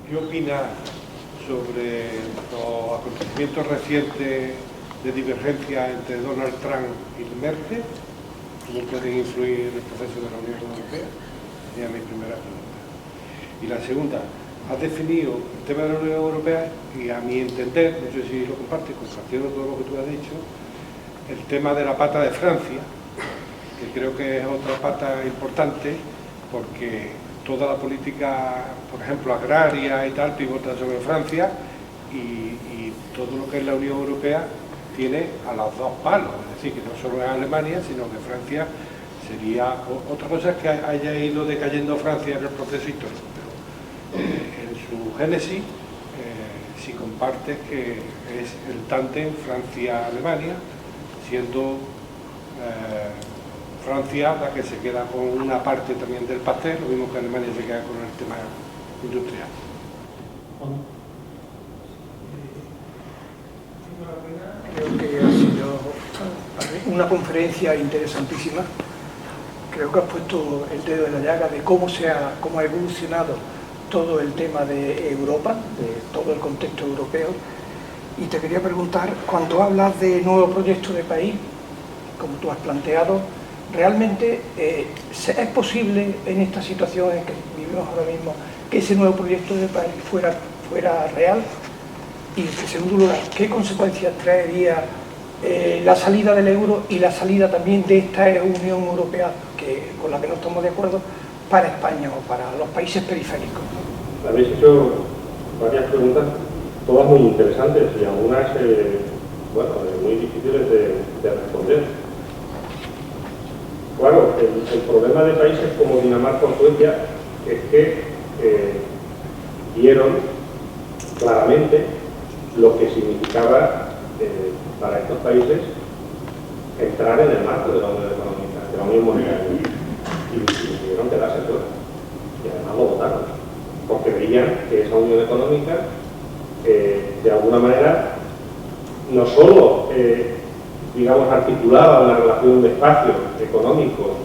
¿Qué opina sobre los acontecimientos recientes de divergencia entre Donald Trump y Merkel? ¿Cómo pueden influir en el proceso de la Unión Europea? Sería mi primera pregunta. Y la segunda, has definido el tema de la Unión Europea y, a mi entender, no sé si lo compartes, compartiendo todo lo que tú has dicho, el tema de la pata de Francia, que creo que es otra pata importante, porque toda la política, por ejemplo, agraria y tal, pivota sobre Francia, y todo lo que es la Unión Europea tiene a los dos palos, es decir, que no solo es Alemania, sino que Francia sería... Otra cosa es que haya ido decayendo Francia en el proceso histórico, pero en su génesis sí comparte que es el tándem Francia-Alemania, siendo Francia la que se queda con una parte también del pastel, lo mismo que Alemania se queda con el tema industrial. Creo que ha sido una conferencia interesantísima. Creo que has puesto el dedo en la llaga de cómo ha evolucionado todo el tema de Europa, de todo el contexto europeo. Y te quería preguntar, cuando hablas de nuevo proyecto de país, como tú has planteado, ¿realmente es posible en esta situación en que vivimos ahora mismo que ese nuevo proyecto de país fuera real? Y en segundo lugar, ¿qué consecuencias traería la salida del euro y la salida también de esta Unión Europea, con la que no estamos de acuerdo, para España o para los países periféricos? Habéis hecho varias preguntas, todas muy interesantes y algunas muy difíciles de responder. Claro, el problema de países como Dinamarca o Suecia es que vieron claramente lo que significaba para estos países entrar en el marco de la Unión Económica, de la Unión Monetaria, y decidieron quedarse fuera. Y además lo votaron, porque veían que esa Unión Económica, de alguna manera, no solo articulaba una relación de espacio económico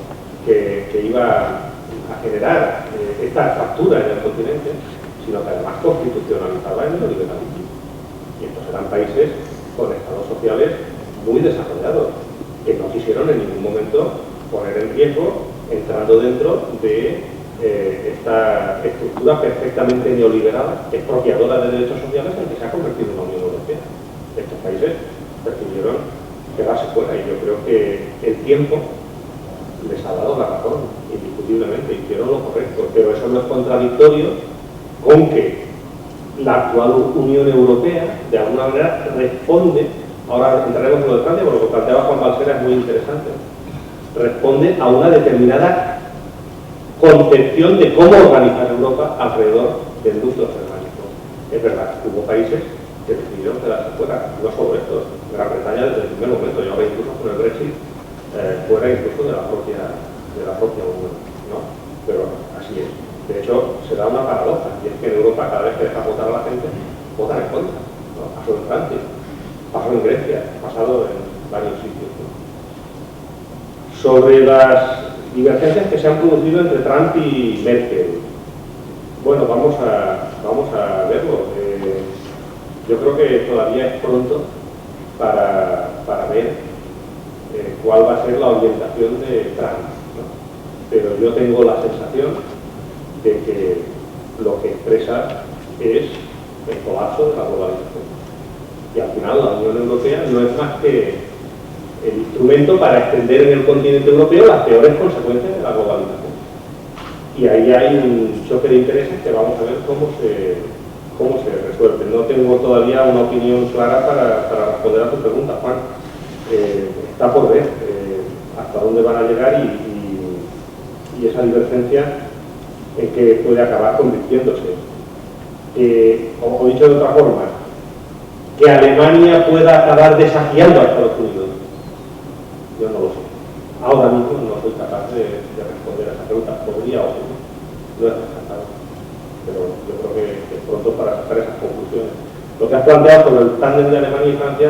que iba a generar esta fractura en el continente, sino que además constitucionalizaba el neoliberalismo. Y estos eran países con estados sociales muy desarrollados, que no quisieron en ningún momento poner en riesgo entrando dentro de esta estructura perfectamente neoliberal, expropiadora de derechos sociales en que se ha convertido en la Unión Europea. Estos países prefirieron quedarse fuera y yo creo que el tiempo les ha dado la razón, indiscutiblemente, hicieron lo correcto, pero eso no es contradictorio con que la actual Unión Europea de alguna manera responde, ahora entraremos en lo de Francia, porque lo que planteaba Juan Balsera es muy interesante, responde a una determinada concepción de cómo organizar Europa alrededor del núcleo germánico. Es verdad, hubo países que decidieron quedarse fuera, no solo estos, Gran Bretaña desde el primer momento, y ahora incluso con el Brexit, fuera incluso de la propia Unión, ¿no? Pero así es. De hecho, se da una paradoja, y es que en Europa cada vez que deja votar a la gente, votan en contra, ¿no? Pasó en Francia, pasó en Grecia, ha pasado en varios sitios, ¿no? Sobre las divergencias que se han producido entre Trump y Merkel, bueno, vamos a verlo. Yo creo que todavía es pronto para ver cuál va a ser la orientación de Trump, ¿no? Pero yo tengo la sensación de que lo que expresa es el colapso de la globalización. Y al final la Unión Europea no es más que el instrumento para extender en el continente europeo las peores consecuencias de la globalización. Y ahí hay un choque de intereses que vamos a ver cómo se resuelve. No tengo todavía una opinión clara para responder a tu pregunta, Juan. Está por ver hasta dónde van a llegar y esa divergencia en que puede acabar convirtiéndose. O dicho de otra forma, que Alemania pueda acabar desafiando a Estados Unidos. Yo no lo sé. Ahora mismo no soy capaz de responder a esa pregunta. Podría o no es descartado. Pero yo creo que es pronto para sacar esas conclusiones. Lo que has planteado sobre el tándem de Alemania y Francia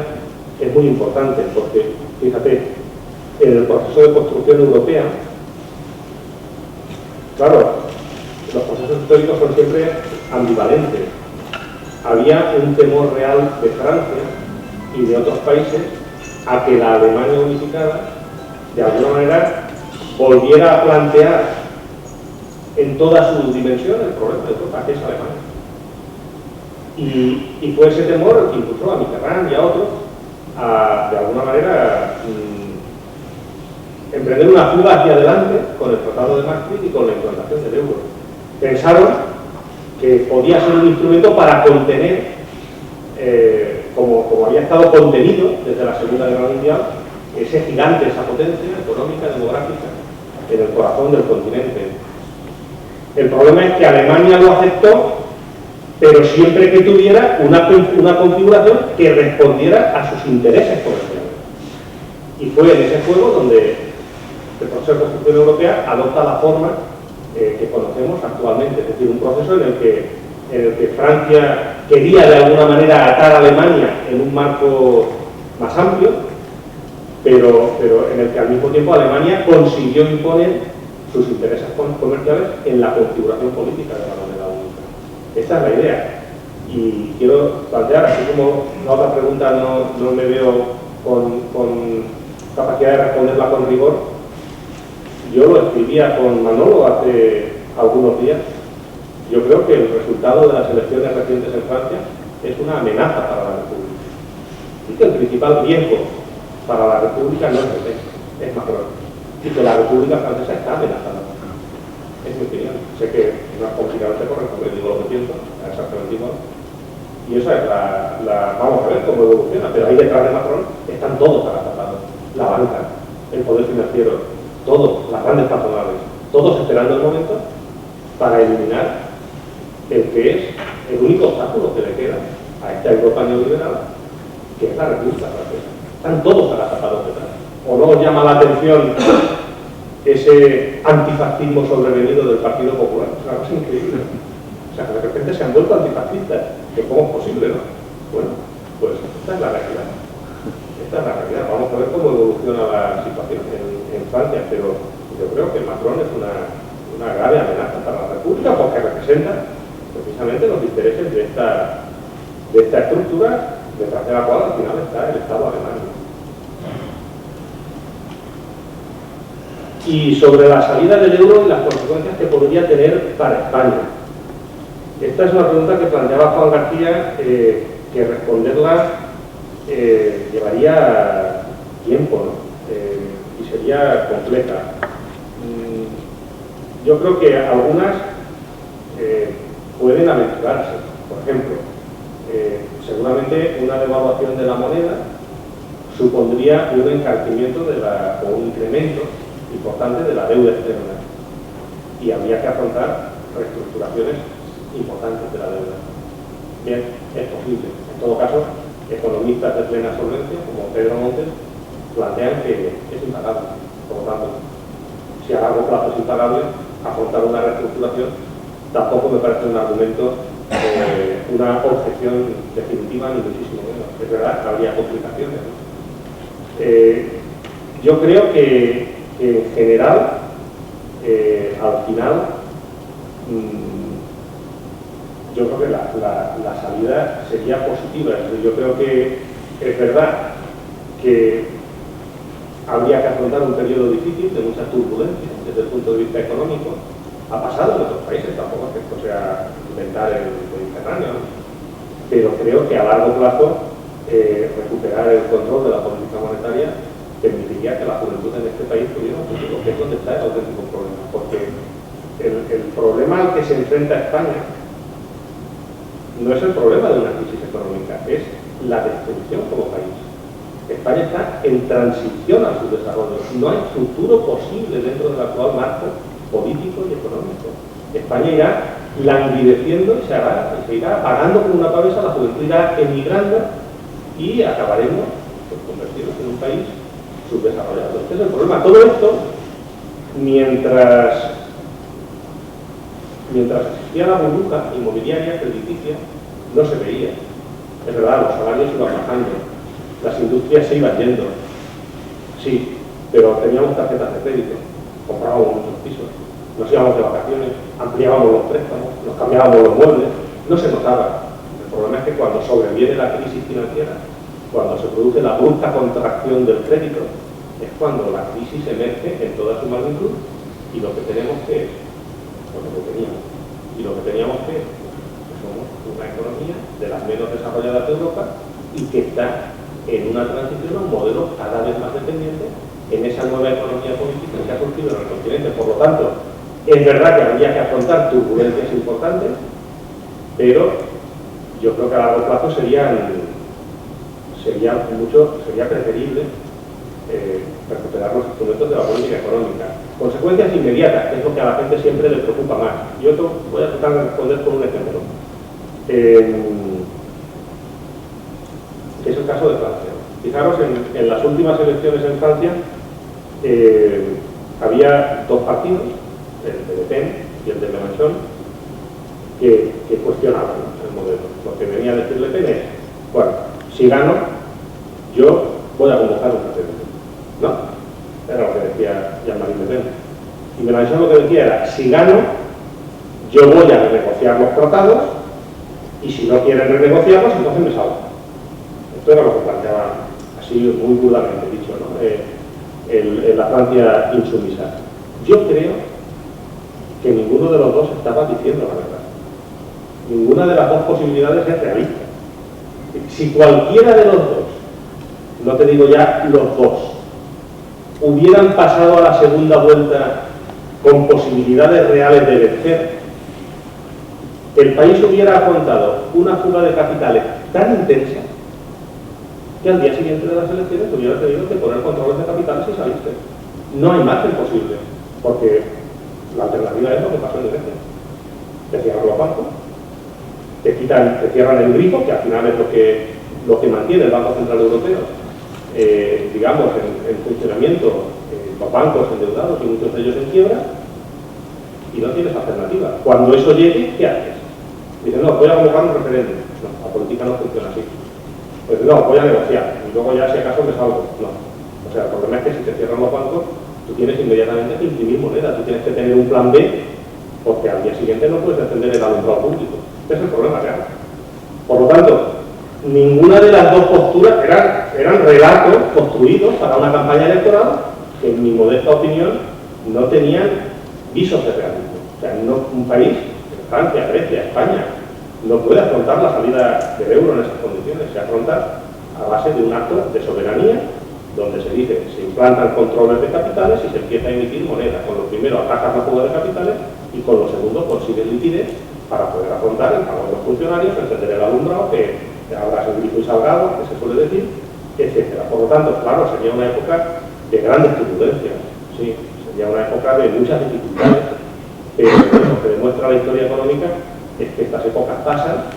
es muy importante, porque, fíjate, en el proceso de construcción europea, claro, los procesos históricos son siempre ambivalentes. Había un temor real de Francia y de otros países a que la Alemania unificada, de alguna manera, volviera a plantear en toda su dimensión el problema de Europa, que es Alemania. Y fue ese temor que impulsó a Mitterrand y a otros a, de alguna manera, emprender una fuga hacia adelante con el Tratado de Maastricht y con la implantación del euro. Pensaron que podía ser un instrumento para contener, como había estado contenido desde la Segunda Guerra Mundial, ese gigante, esa potencia económica, demográfica, en el corazón del continente. El problema es que Alemania lo aceptó, pero siempre que tuviera una configuración que respondiera a sus intereses comerciales. Y fue en ese juego donde el proceso de construcción europea adopta la forma que conocemos actualmente, es decir, un proceso en el que Francia quería de alguna manera atar a Alemania en un marco más amplio, pero en el que al mismo tiempo Alemania consiguió imponer sus intereses comerciales en la configuración política de la moneda única. Esta es la idea. Y quiero plantear, así como la otra pregunta no me veo con capacidad de responderla con rigor, yo lo escribía con Manolo hace algunos días. Yo creo que el resultado de las elecciones recientes en Francia es una amenaza para la República. Y que el principal riesgo para la República no es Le Pen, es Macron. Y que la República Francesa está amenazada. Es mi opinión. Sé que no es complicadamente correcto, porque digo lo que pienso, exactamente igual. Y esa es vamos a ver cómo evoluciona, pero ahí detrás de Macron están todos agazapados. La banca, el poder financiero, todos, las grandes patronales, todos esperando el momento para eliminar el que es el único obstáculo que le queda a esta Europa neoliberal, que es la República Francesa. Están todos agazapados detrás. ¿O no os llama la atención ese antifascismo sobrevenido del Partido Popular? Es una cosa increíble. O sea, que de repente se han vuelto antifascistas. ¿Cómo es posible, no? Bueno, pues esta es la realidad. Esta es la realidad. Vamos a ver cómo evoluciona la situación en Francia, pero yo creo que Macron es una grave amenaza para la República porque representa precisamente los intereses de esta estructura detrás de la cual al final está el Estado alemán. Y sobre la salida del euro y las consecuencias que podría tener para España. Esta es una pregunta que planteaba Juan García, que responderla llevaría tiempo, ¿no? Y sería compleja. Yo creo que algunas pueden aventurarse. Por ejemplo, seguramente una devaluación de la moneda supondría un encarecimiento o un incremento importante de la deuda externa y habría que afrontar reestructuraciones importantes de la deuda. Bien, es posible. En todo caso, economistas de plena solvencia, como Pedro Montes, plantean que es impagable. Por lo tanto, si a largo plazo es impagable, afrontar una reestructuración tampoco me parece un argumento, una objeción definitiva, ni muchísimo menos. Es verdad que habría complicaciones, ¿no? Yo creo que en general, al final, yo creo que la salida sería positiva. Yo creo que es verdad que habría que afrontar un periodo difícil de mucha turbulencia desde el punto de vista económico. Ha pasado en otros países, tampoco es que esto sea inventar el Mediterráneo, ¿no? Pero creo que a largo plazo recuperar el control de la política monetaria permitiría que la juventud en este país tuviera un futuro, que es donde está el auténtico problema. Porque el problema al que se enfrenta España no es el problema de una crisis económica, es la destrucción como país. España está en transición a su desarrollo. No hay futuro posible dentro del actual marco político y económico. España irá languideciendo y se irá apagando como una pavesa, la juventud irá emigrando y acabaremos pues, convertidos en un país subdesarrollado. Este es el problema. Todo esto, mientras existía la burbuja inmobiliaria crediticia, no se veía. Es verdad, los salarios iban bajando, las industrias se iban yendo, sí, pero teníamos tarjetas de crédito, comprábamos muchos pisos, nos íbamos de vacaciones, ampliábamos los préstamos, nos cambiábamos los muebles, no se notaba. El problema es que cuando sobreviene la crisis financiera, cuando se produce la brusca contracción del crédito, es cuando la crisis emerge en toda su magnitud y lo que tenemos que es, pues lo que teníamos, y lo que teníamos que es, pues somos una economía de las menos desarrolladas de Europa y que está en una transición a un modelo cada vez más dependiente en esa nueva economía política que ha surgido en el continente. Por lo tanto, es verdad que habría que afrontar turbulencias importantes, pero yo creo que a largo plazo sería preferible recuperar los instrumentos de la política económica. Consecuencias inmediatas, que es lo que a la gente siempre le preocupa más. Yo voy a tratar de responder con un ejemplo. Es el caso de Francia. Fijaros, en las últimas elecciones en Francia había dos partidos, el de Le Pen y el de Mélenchon, que cuestionaban el modelo. Lo que venía a decir Le Pen es, bueno, si gano, yo voy a convocar un referéndum. ¿No? Era lo que decía Jean-Marie Le Pen. Y Mélenchon lo que decía era, si gano, yo voy a renegociar los tratados y si no quieren renegociarlos, entonces me salgo. Esto era lo que planteaban, así muy burlamente dicho, ¿no? La Francia insumisa. Yo creo que ninguno de los dos estaba diciendo la verdad. Ninguna de las dos posibilidades es realista. Si cualquiera de los dos, no te digo ya los dos, hubieran pasado a la segunda vuelta con posibilidades reales de vencer, el país hubiera afrontado una fuga de capitales tan intensa que al día siguiente de las elecciones hubiera tenido que poner controles de capitales y salirse. No hay margen posible, porque la alternativa es lo que pasó en Grecia. Te cierran los bancos, te cierran el grifo, que al final es lo que mantiene el Banco Central Europeo, digamos, en funcionamiento, los bancos endeudados y muchos de ellos en quiebra, y no tienes alternativa. Cuando eso llegue, ¿qué haces? Dices, no, voy a convocar un referéndum. No, la política no funciona así. Pues no, voy a negociar, y luego ya si acaso me salgo. No. O sea, el problema es que si te cierran los bancos, tú tienes inmediatamente que imprimir moneda, tú tienes que tener un plan B, porque al día siguiente no puedes encender el alumbrado público. Este es el problema real. Por lo tanto, ninguna de las dos posturas eran relatos construidos para una campaña electoral que, en mi modesta opinión, no tenían visos de realismo. O sea, un país, Francia, Grecia, España, no puede afrontar la salida del euro en esas condiciones. Se afronta a base de un acto de soberanía, donde se dice, se implantan controles de capitales y se empieza a emitir moneda. Con lo primero atajas la fuga de capitales y con lo segundo consigues liquidez para poder afrontar el pago de los funcionarios, encender el alumbrado, que abras el grifo y salgado, que se suele decir, etc. Por lo tanto, claro, sería una época de grandes turbulencias, sí, sería una época de muchas dificultades, pero lo que demuestra la historia económica es que estas épocas pasan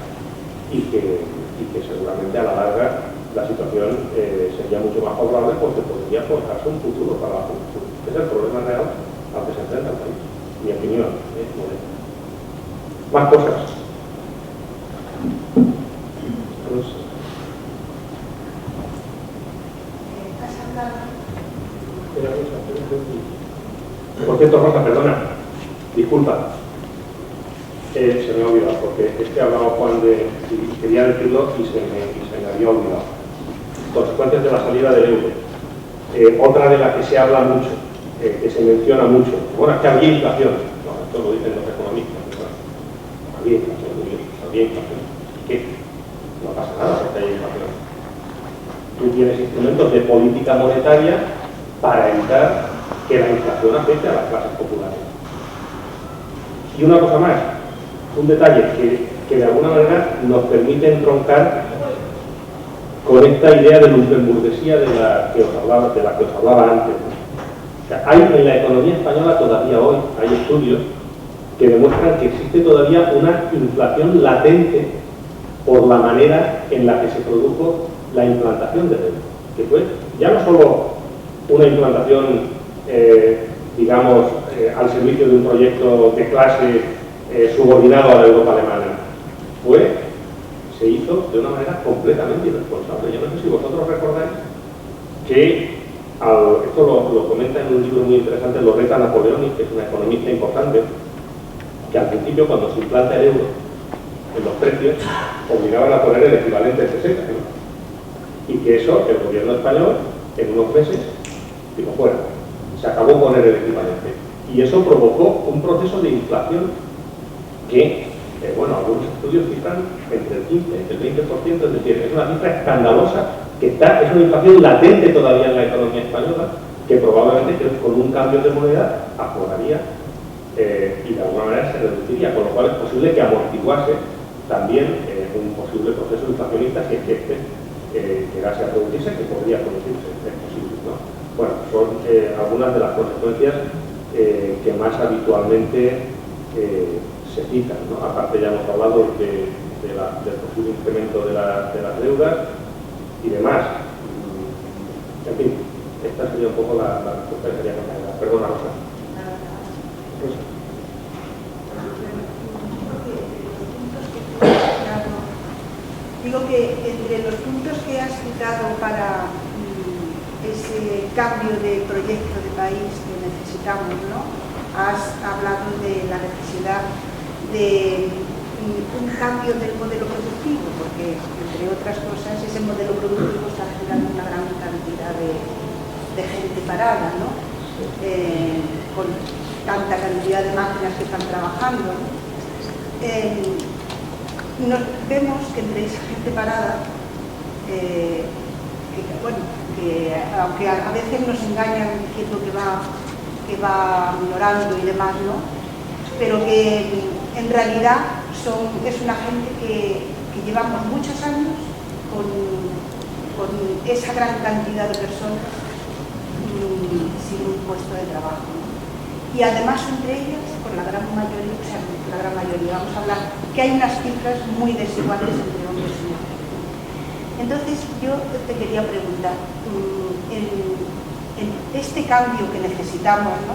y que seguramente a la larga la situación sería mucho más favorable porque podría forjarse un futuro para la juventud. Ese es el problema real al que se enfrenta el país. Mi opinión es modesta. Más cosas. Pasa Por cierto, Rosa, perdona, disculpa, se me ha olvidado, porque es que hablaba Juan y quería decirlo y se me había olvidado. Consecuencias de la salida del euro. Otra de las que se habla mucho, que se menciona mucho, bueno, es que había inflación, no, esto lo dicen los economistas, ¿verdad? Había inflación, muy bien, había inflación. ¿Qué? No pasa nada porque haya inflación. Tú tienes instrumentos de política monetaria para evitar que la inflación afecte a las clases populares. Y una cosa más, un detalle que de alguna manera nos permite entroncar con esta idea de lumpenburguesía de la que os hablaba antes. O sea, hay en la economía española todavía hoy, hay estudios que demuestran que existe todavía una inflación latente por la manera en la que se produjo la implantación del euro. Que fue ya no solo una implantación, digamos, al servicio de un proyecto de clase subordinado a la Europa alemana, se hizo de una manera completamente irresponsable. Yo no sé si vosotros recordáis que, esto lo comenta en un libro muy interesante Loretta Napoleoni, que es una economista importante, que al principio, cuando se implanta el euro en los precios, obligaban a poner el equivalente de 60, ¿no? Y que eso, el gobierno español, en unos meses, dijo fuera, se acabó poner el equivalente. Y eso provocó un proceso de inflación que, bueno, algunos estudios cifran entre el 15 y el 20%, es decir, es una cifra escandalosa, es una inflación latente todavía en la economía española, que probablemente con un cambio de moneda afloraría y de alguna manera se reduciría, con lo cual es posible que amortiguase también un posible proceso inflacionista si es que llegase a producirse, que podría producirse, es posible, ¿no? Bueno, son algunas de las consecuencias que más habitualmente se citan, ¿no? Aparte ya hemos hablado del posible incremento de las deudas y demás. En fin, esta sería un poco la respuesta que quería comentar. Perdona, Rosa. Digo que entre los puntos que has citado para ese cambio de proyecto de país que necesitamos, ¿no? Has hablado de la necesidad de un cambio del modelo productivo, porque, entre otras cosas, ese modelo productivo está generando una gran cantidad de gente parada, ¿no? Con tanta cantidad de máquinas que están trabajando, ¿no? Vemos que entre esa gente parada, que aunque a veces nos engañan diciendo que va minorando y demás, ¿no? Pero que en realidad es una gente que llevamos muchos años con esa gran cantidad de personas sin un puesto de trabajo, ¿no? Y además entre ellas, con la gran mayoría, vamos a hablar, que hay unas cifras muy desiguales entre hombres y mujeres. Entonces yo te quería preguntar, en este cambio que necesitamos, ¿no?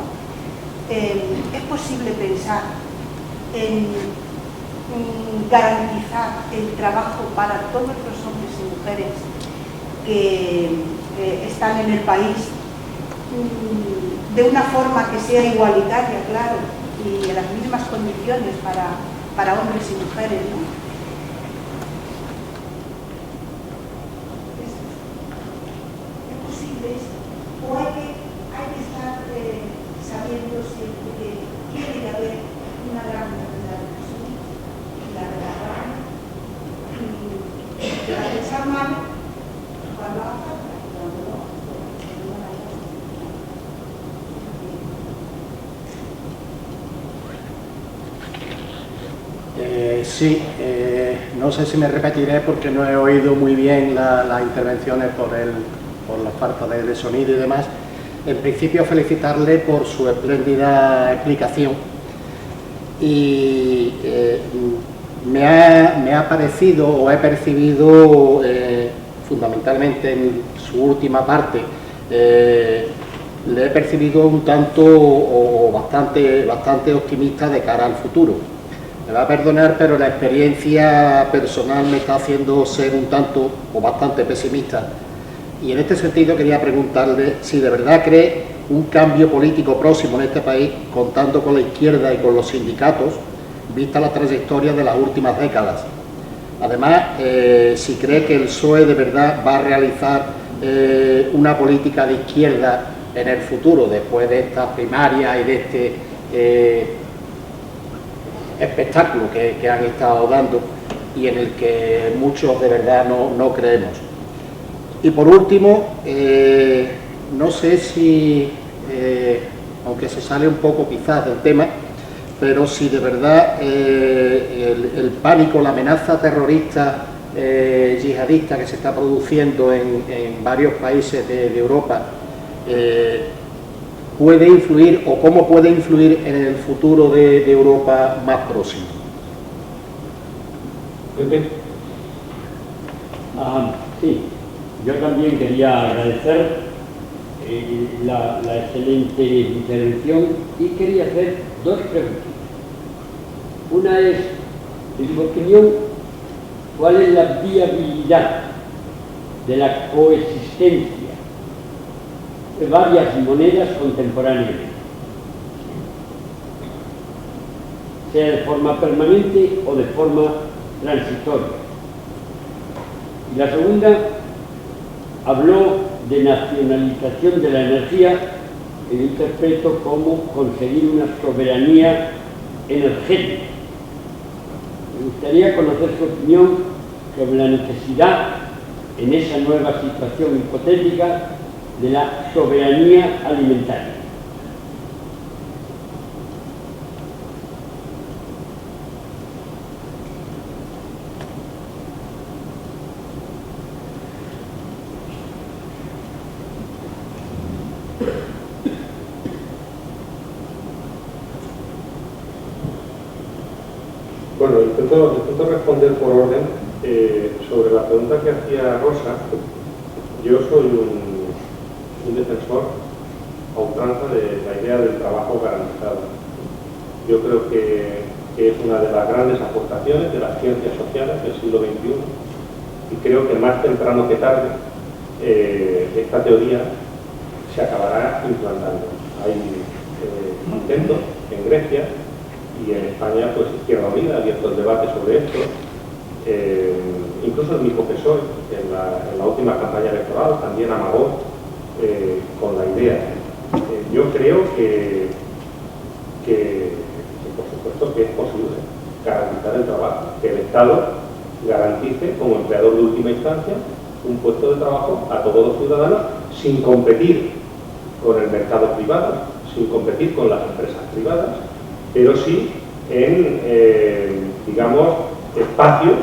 ¿Es posible pensar en garantizar el trabajo para todos los hombres y mujeres que están en el país de una forma que sea igualitaria, claro, y en las mismas condiciones para hombres y mujeres, ¿no? ¿Es posible esto? ¿O hay que estar sabiendo siempre que tiene que haber una gran cantidad de personas y la verdad y la pensar mal cuando haga falta y cuando no? Sí, no sé si me repetiré porque no he oído muy bien las intervenciones por la falta de sonido y demás. En principio, felicitarle por su espléndida explicación y me ha parecido o he percibido fundamentalmente en su última parte, le he percibido un tanto o bastante optimista de cara al futuro. Me va a perdonar, pero la experiencia personal me está haciendo ser un tanto o bastante pesimista. Y en este sentido quería preguntarle si de verdad cree un cambio político próximo en este país, contando con la izquierda y con los sindicatos, vista la trayectoria de las últimas décadas. Además, si cree que el PSOE de verdad va a realizar una política de izquierda en el futuro, después de estas primarias y de este espectáculo que han estado dando y en el que muchos de verdad no creemos. Y por último, no sé si, aunque se sale un poco quizás del tema, pero si de verdad el pánico, la amenaza terrorista yihadista que se está produciendo en varios países de Europa puede influir, o cómo puede influir en el futuro de Europa más próximo. Sí, yo también quería agradecer la excelente intervención y quería hacer dos preguntas. Una es, en mi opinión, ¿cuál es la viabilidad de la coexistencia de varias monedas contemporáneamente, sea de forma permanente o de forma transitoria? Y la segunda, habló de nacionalización de la energía, que yo interpreto como conseguir una soberanía energética. Me gustaría conocer su opinión sobre la necesidad, en esa nueva situación hipotética, de la soberanía alimentaria. Bueno, intento responder por orden. Sobre la pregunta que hacía Rosa, yo soy un defensor a ultranza de la idea del trabajo garantizado. Yo creo que es una de las grandes aportaciones de las ciencias sociales del siglo XXI, y creo que más temprano que tarde esta teoría se acabará implantando. Hay intentos en Grecia y en España, pues Izquierda Unida ha abierto el debate sobre esto. Incluso el mismo PSOE en la última campaña electoral también amagó con la idea. Yo creo que por supuesto que es posible garantizar el trabajo, que el Estado garantice como empleador de última instancia un puesto de trabajo a todos los ciudadanos, sin competir con el mercado privado, sin competir con las empresas privadas, pero sí en, digamos, espacios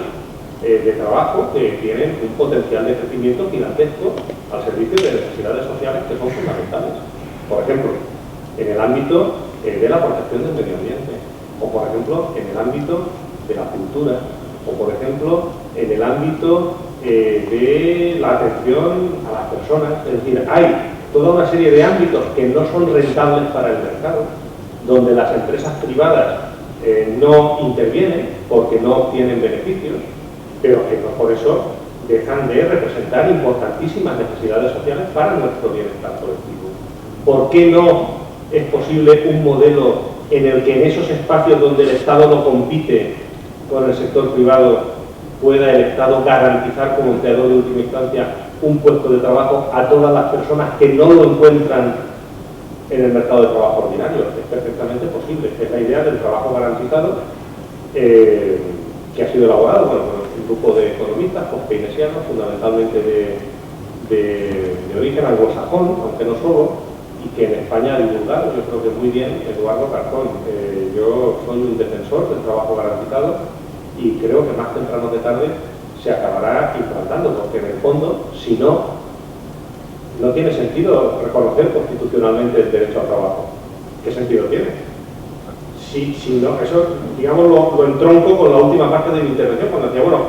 de trabajo que tienen un potencial de crecimiento gigantesco al servicio de necesidades sociales que son fundamentales. Por ejemplo, en el ámbito de la protección del medio ambiente, o por ejemplo, en el ámbito de la cultura, o por ejemplo, en el ámbito de la atención a las personas. Es decir, hay toda una serie de ámbitos que no son rentables para el mercado, donde las empresas privadas no intervienen porque no obtienen beneficios, pero que no por eso dejan de representar importantísimas necesidades sociales para nuestro bienestar colectivo. ¿Por qué no es posible un modelo en el que en esos espacios donde el Estado no compite con el sector privado pueda el Estado garantizar como empleador de última instancia un puesto de trabajo a todas las personas que no lo encuentran en el mercado de trabajo ordinario? Es perfectamente posible. Es la idea del trabajo garantizado que ha sido elaborado por un grupo de economistas keynesianos, fundamentalmente de origen anglosajón, aunque no solo, y que en España ha divulgado, yo creo que muy bien, Eduardo Carcón. Yo soy un defensor del trabajo garantizado y creo que más temprano que tarde se acabará implantando, porque en el fondo, si no tiene sentido reconocer constitucionalmente el derecho al trabajo. ¿Qué sentido tiene? Si no, eso, digamos, lo entronco con la última parte de mi intervención, cuando decía, bueno,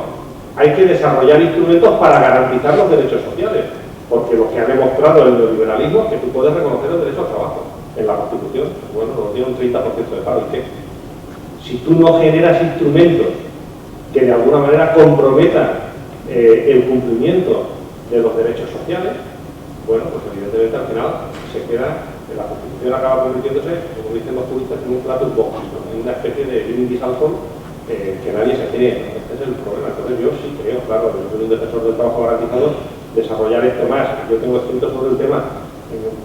hay que desarrollar instrumentos para garantizar los derechos sociales, porque lo que ha demostrado el neoliberalismo es que tú puedes reconocer el derecho al trabajo en la Constitución. Bueno, lo tiene un 30% de paro, ¿y qué? Si tú no generas instrumentos que de alguna manera comprometan el cumplimiento de los derechos sociales, bueno, pues evidentemente al final se queda, la Constitución acaba convirtiéndose, como dicen los juristas, en un plato box, ¿no? En una especie de brindis al sol que nadie se cree, ¿no? Este es el problema. Entonces yo sí creo, claro, yo soy un defensor del trabajo garantizado, desarrollar esto más. Yo tengo escrito sobre el tema,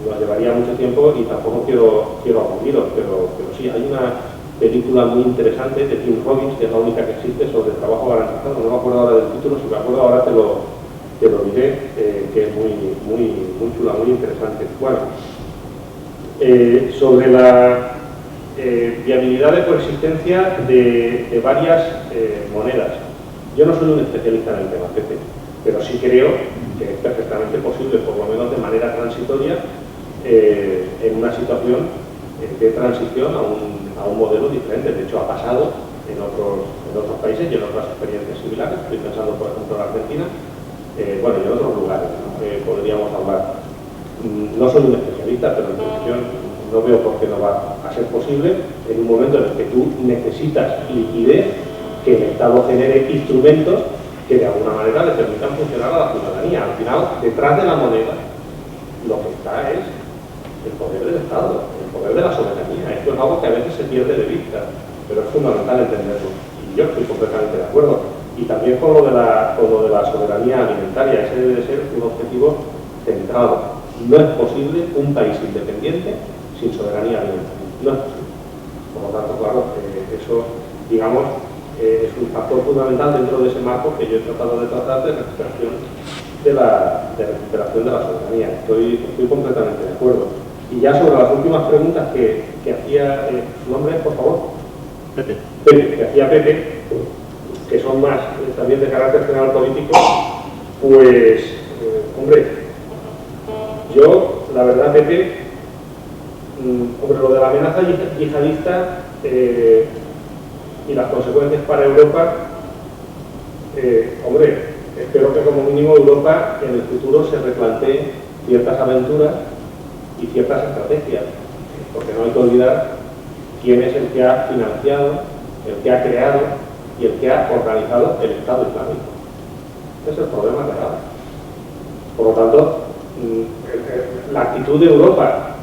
nos llevaría mucho tiempo y tampoco quiero aburriros, pero sí, hay una película muy interesante de Tim Robbins, que es la única que existe sobre el trabajo garantizado, no me acuerdo ahora del título, si me acuerdo ahora te lo diré, que es muy chula, muy interesante. Bueno, sobre la viabilidad de coexistencia de varias monedas. Yo no soy un especialista en el tema, pero sí creo que es perfectamente posible, por lo menos de manera transitoria, en una situación de transición a un modelo diferente. De hecho, ha pasado en otros países y en otras experiencias similares. Estoy pensando, por ejemplo, en Argentina, bueno, y en otros lugares, ¿no? Podríamos hablar. No soy un especialista, pero en cuestión no veo por qué no va a ser posible en un momento en el que tú necesitas liquidez, que el Estado genere instrumentos que de alguna manera le permitan funcionar a la ciudadanía. Al final, detrás de la moneda, lo que está es el poder del Estado, el poder de la soberanía. Esto es algo que a veces se pierde de vista, pero es fundamental entenderlo. Y yo estoy completamente de acuerdo. Y también con lo de la soberanía alimentaria. Ese debe ser un objetivo centrado. No es posible un país independiente sin soberanía alimentaria. No es posible. Por lo tanto, claro, eso, digamos, es un factor fundamental dentro de ese marco que yo he tratado de tratar de recuperación de la soberanía. Estoy completamente de acuerdo. Y ya sobre las últimas preguntas que hacía, ¿su nombre es, por favor? Pepe, que hacía Pepe, que son más también de carácter general político, pues, hombre, yo, la verdad, Pepe, hombre, lo de la amenaza yihadista y las consecuencias para Europa, hombre, espero que como mínimo Europa en el futuro se replantee ciertas aventuras y ciertas estrategias, porque no hay que olvidar quién es el que ha financiado, el que ha creado y el que ha organizado el Estado Islámico. Ese es el problema real. Por lo tanto, la actitud de Europa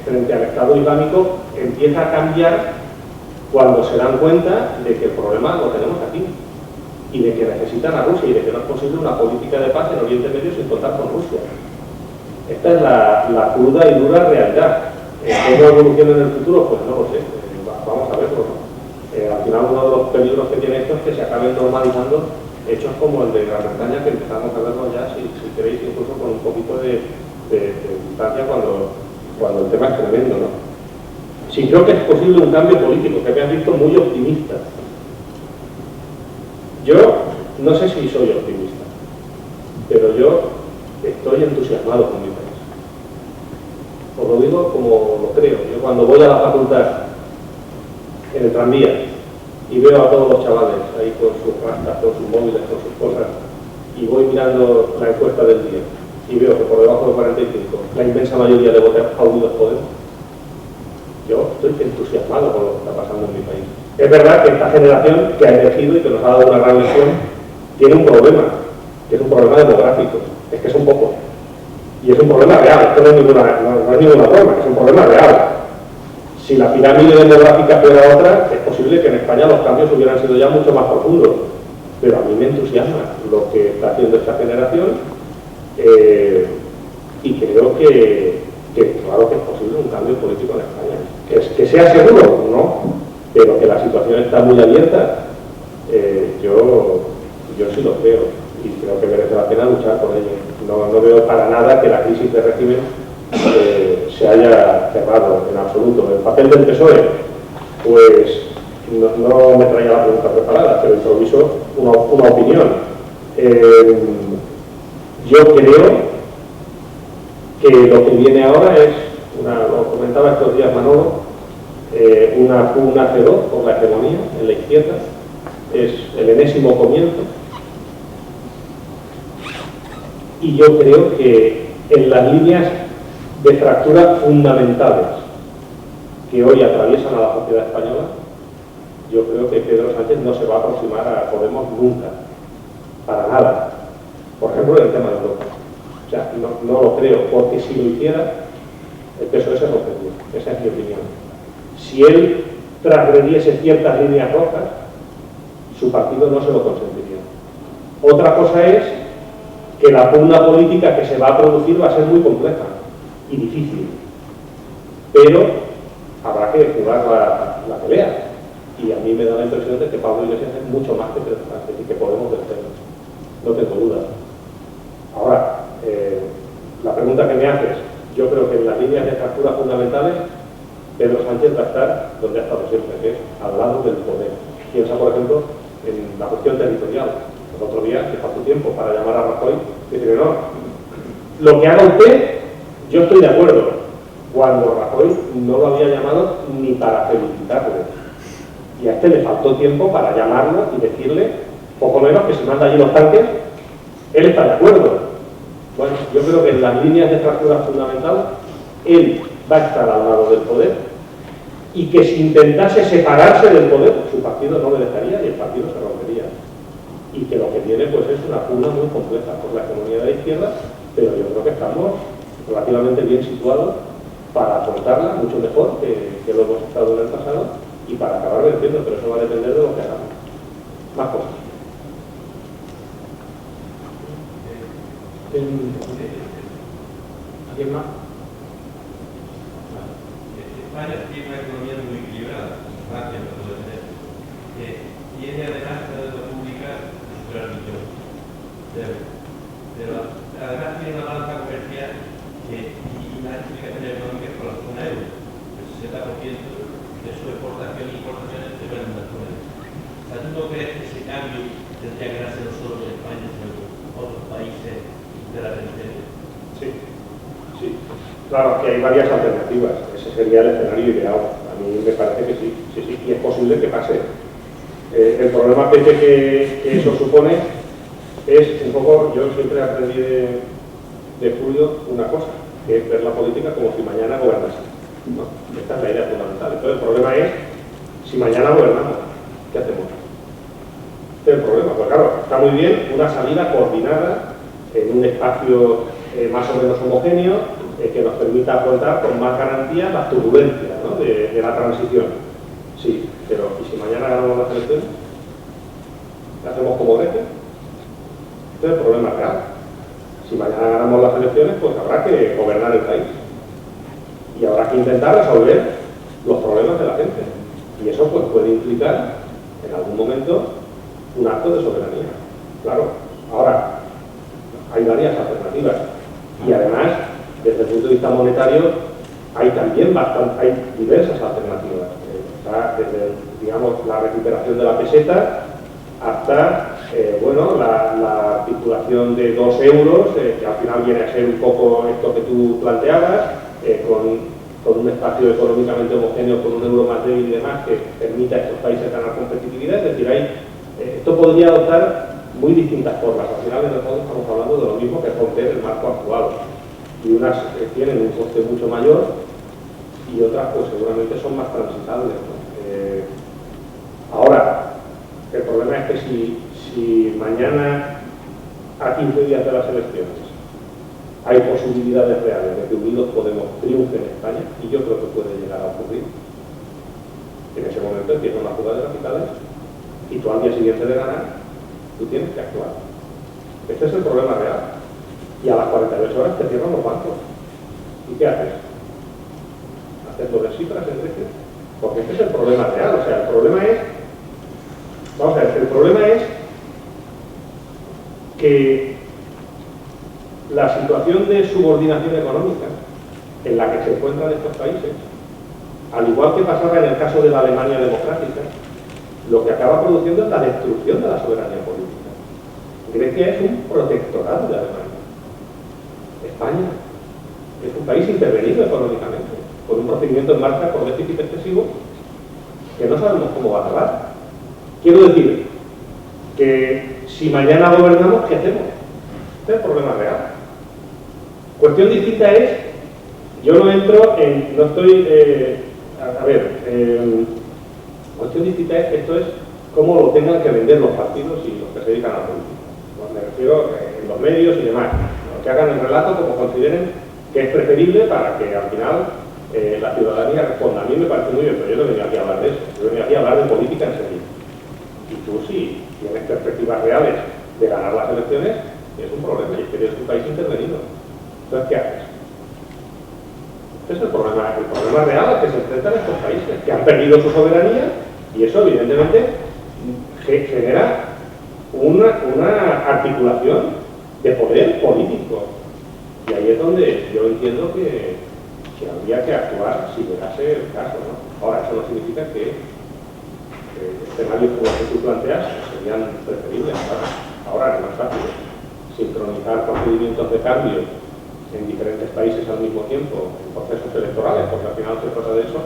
frente al Estado Islámico empieza a cambiar cuando se dan cuenta de que el problema lo tenemos aquí y de que necesitan a Rusia y de que no es posible una política de paz en Oriente Medio sin contar con Rusia. Esta es la cruda y dura realidad. ¿Cómo evoluciona en el futuro? Pues no lo sé. Vamos a verlo, ¿no? Al final uno de los peligros que tiene esto es que se acaben normalizando hechos como el de Gran Bretaña, que empezamos a verlo ya, si queréis, incluso con un poquito de distancia cuando el tema es tremendo, ¿no? Sí, creo que es posible un cambio político, que me has visto muy optimista. Yo no sé si soy optimista, pero yo estoy entusiasmado con mi país. Os lo digo como lo creo. Yo cuando voy a la facultad en el tranvía y veo a todos los chavales ahí con sus rastas, con sus móviles, con sus cosas, y voy mirando la encuesta del día y veo que por debajo de 45 la inmensa mayoría de votos a Unidos Podemos, yo estoy entusiasmado con lo que está pasando en mi país. Es verdad que esta generación que ha elegido y que nos ha dado una gran lección tiene un problema, que es un problema demográfico, es que son pocos. Y es un problema real, esto no es ninguna broma, es un problema real. Si la pirámide demográfica fuera otra, es posible que en España los cambios hubieran sido ya mucho más profundos. Pero a mí me entusiasma lo que está haciendo esta generación y creo que claro que es posible un cambio político en España. Que sea seguro, no, pero que la situación está muy abierta, yo sí lo creo y creo que merece la pena luchar por ello. No veo para nada que la crisis de régimen se haya cerrado en absoluto. El papel del PSOE, pues no me traía la pregunta preparada, pero improviso una opinión. Yo creo que lo que viene ahora es, lo comentaba estos días Manolo, una pugna feroz por la hegemonía en la izquierda, es el enésimo comienzo. Y yo creo que en las líneas de fractura fundamentales que hoy atraviesan a la sociedad española, yo creo que Pedro Sánchez no se va a aproximar a Podemos nunca, para nada. Por ejemplo, en el tema de Europa. O sea, no lo creo, porque si lo hiciera, el PSOE se rompería. Esa es mi opinión. Si él transgrediese ciertas líneas rojas, su partido no se lo consentiría. Otra cosa es que la pugna política que se va a producir va a ser muy compleja y difícil, pero habrá que jugar la pelea. Y a mí me da la impresión de que Pablo Iglesias es mucho más que Pedro Sánchez y que podemos vencerlo. No tengo dudas. Ahora, la pregunta que me haces, yo creo que en las líneas de fractura fundamentales Pedro Sánchez va a estar donde ha estado siempre, que es al lado del poder. Piensa, por ejemplo, en la cuestión territorial. El otro día, que faltó tiempo para llamar a Rajoy, dice que no. Lo que haga usted, yo estoy de acuerdo. Cuando Rajoy no lo había llamado ni para felicitarle. Y a este le faltó tiempo para llamarlo y decirle, poco menos, que si manda allí los tanques, él está de acuerdo. Bueno, yo creo que en las líneas de fractura fundamental, él va a estar al lado del poder y que si intentase separarse del poder, su partido no le dejaría y el partido se rompería. Y que lo que tiene pues es una pugna muy compleja por la hegemonía de la izquierda, pero yo creo que estamos relativamente bien situados para afrontarla, mucho mejor que lo hemos estado en el pasado, y para acabar venciendo, pero eso va a depender de lo que hagamos. Más cosas. ¿Alguien más? España tiene una economía muy equilibrada, Francia no puede tener. Tiene además la deuda pública supera el millón de euros. Pero además tiene una balanza comercial y una explicación económica con la zona euro. El 60% de su exportación e importaciones se ven en la zona euro. O sea, ¿tú no crees que ese cambio tendría que darse no solo en España, sino en otros países de la periferia? Sí, sí. Claro, que hay varias alternativas. Ese sería el escenario ideal. A mí me parece que sí, sí, sí, y es posible que pase. El problema que eso supone es un poco, yo siempre aprendí de Julio una cosa, que es ver la política como si mañana gobernase. ¿No? Esta es la idea fundamental. Entonces el problema es, si mañana gobernamos, ¿qué hacemos? Este es el problema. Pues claro, está muy bien una salida coordinada en un espacio más o menos homogéneo, que nos permita afrontar con más garantía las turbulencias, ¿no? de la transición. Sí, pero ¿y si mañana ganamos las elecciones? ¿Qué hacemos como Grecia? Este es el problema real. Si mañana ganamos las elecciones, pues habrá que gobernar el país. Y habrá que intentar resolver los problemas de la gente. Y eso pues puede implicar, en algún momento, un acto de soberanía. Claro, ahora, hay varias alternativas. Y además, desde el punto de vista monetario, hay también hay diversas alternativas. Está desde, digamos, la recuperación de la peseta hasta, bueno, la articulación de 2 euros, que al final viene a ser un poco esto que tú planteabas, con un espacio económicamente homogéneo, con un euro más débil y demás, que permita a estos países ganar competitividad. Es decir, esto podría adoptar muy distintas formas. Al final, en el fondo, estamos hablando de lo mismo que romper el marco actual. Y unas tienen un coste mucho mayor y otras, pues seguramente son más transitables, ¿no? Ahora, el problema es que si mañana, a 15 días de las elecciones, hay posibilidades reales de que Unidos Podemos triunfe en España, y yo creo que puede llegar a ocurrir, en ese momento empieza una fuga de capitales y tú al día siguiente de ganar, tú tienes que actuar. Este es el problema real. Y a las 48 horas te cierran los bancos. ¿Y qué haces? ¿Haces lo de cifras en Grecia? Porque este es el problema real. O sea, el problema es... Vamos a ver, el problema es que la situación de subordinación económica en la que se encuentran estos países, al igual que pasaba en el caso de la Alemania democrática, lo que acaba produciendo es la destrucción de la soberanía política. Grecia es un protectorado de Alemania. España es un país intervenido económicamente, con un procedimiento en marcha por déficit excesivo que no sabemos cómo va a acabar. Quiero decir que si mañana gobernamos, ¿qué hacemos? Este es el problema real. Cuestión distinta es, yo no entro en, no estoy, cuestión distinta es que esto es cómo lo tengan que vender los partidos y los que se dedican a la política. Me refiero en los medios y demás. que hagan el relato como consideren que es preferible para que al final la ciudadanía responda. A mí me parece muy bien, pero yo no venía aquí a hablar de eso, yo venía aquí a hablar de política en serio. Y tú, si tienes perspectivas reales de ganar las elecciones, es un problema, y es que tienes un país intervenido. Entonces, ¿qué haces? Este es el problema real al que se enfrentan estos países, que han perdido su soberanía, y eso evidentemente genera una articulación de poder político. Y ahí es donde yo entiendo que habría que actuar si llegase el caso, ¿no? Ahora, eso no significa que escenarios como los que tú planteas serían preferibles, ¿sabes? Ahora, no es fácil sincronizar procedimientos de cambio en diferentes países al mismo tiempo, en procesos electorales, porque al final se trata de eso,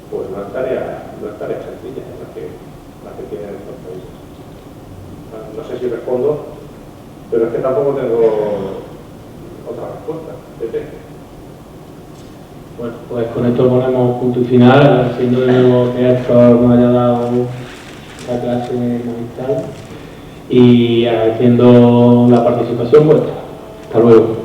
pues no es tarea sencilla, es la que tienen estos países. No sé si respondo, pero es que tampoco tengo otra respuesta. Pepe. Bueno, pues con esto ponemos punto y final, agradeciendo de nuevo que Héctor nos haya dado la clase magistral y agradeciendo la participación vuestra. Hasta luego.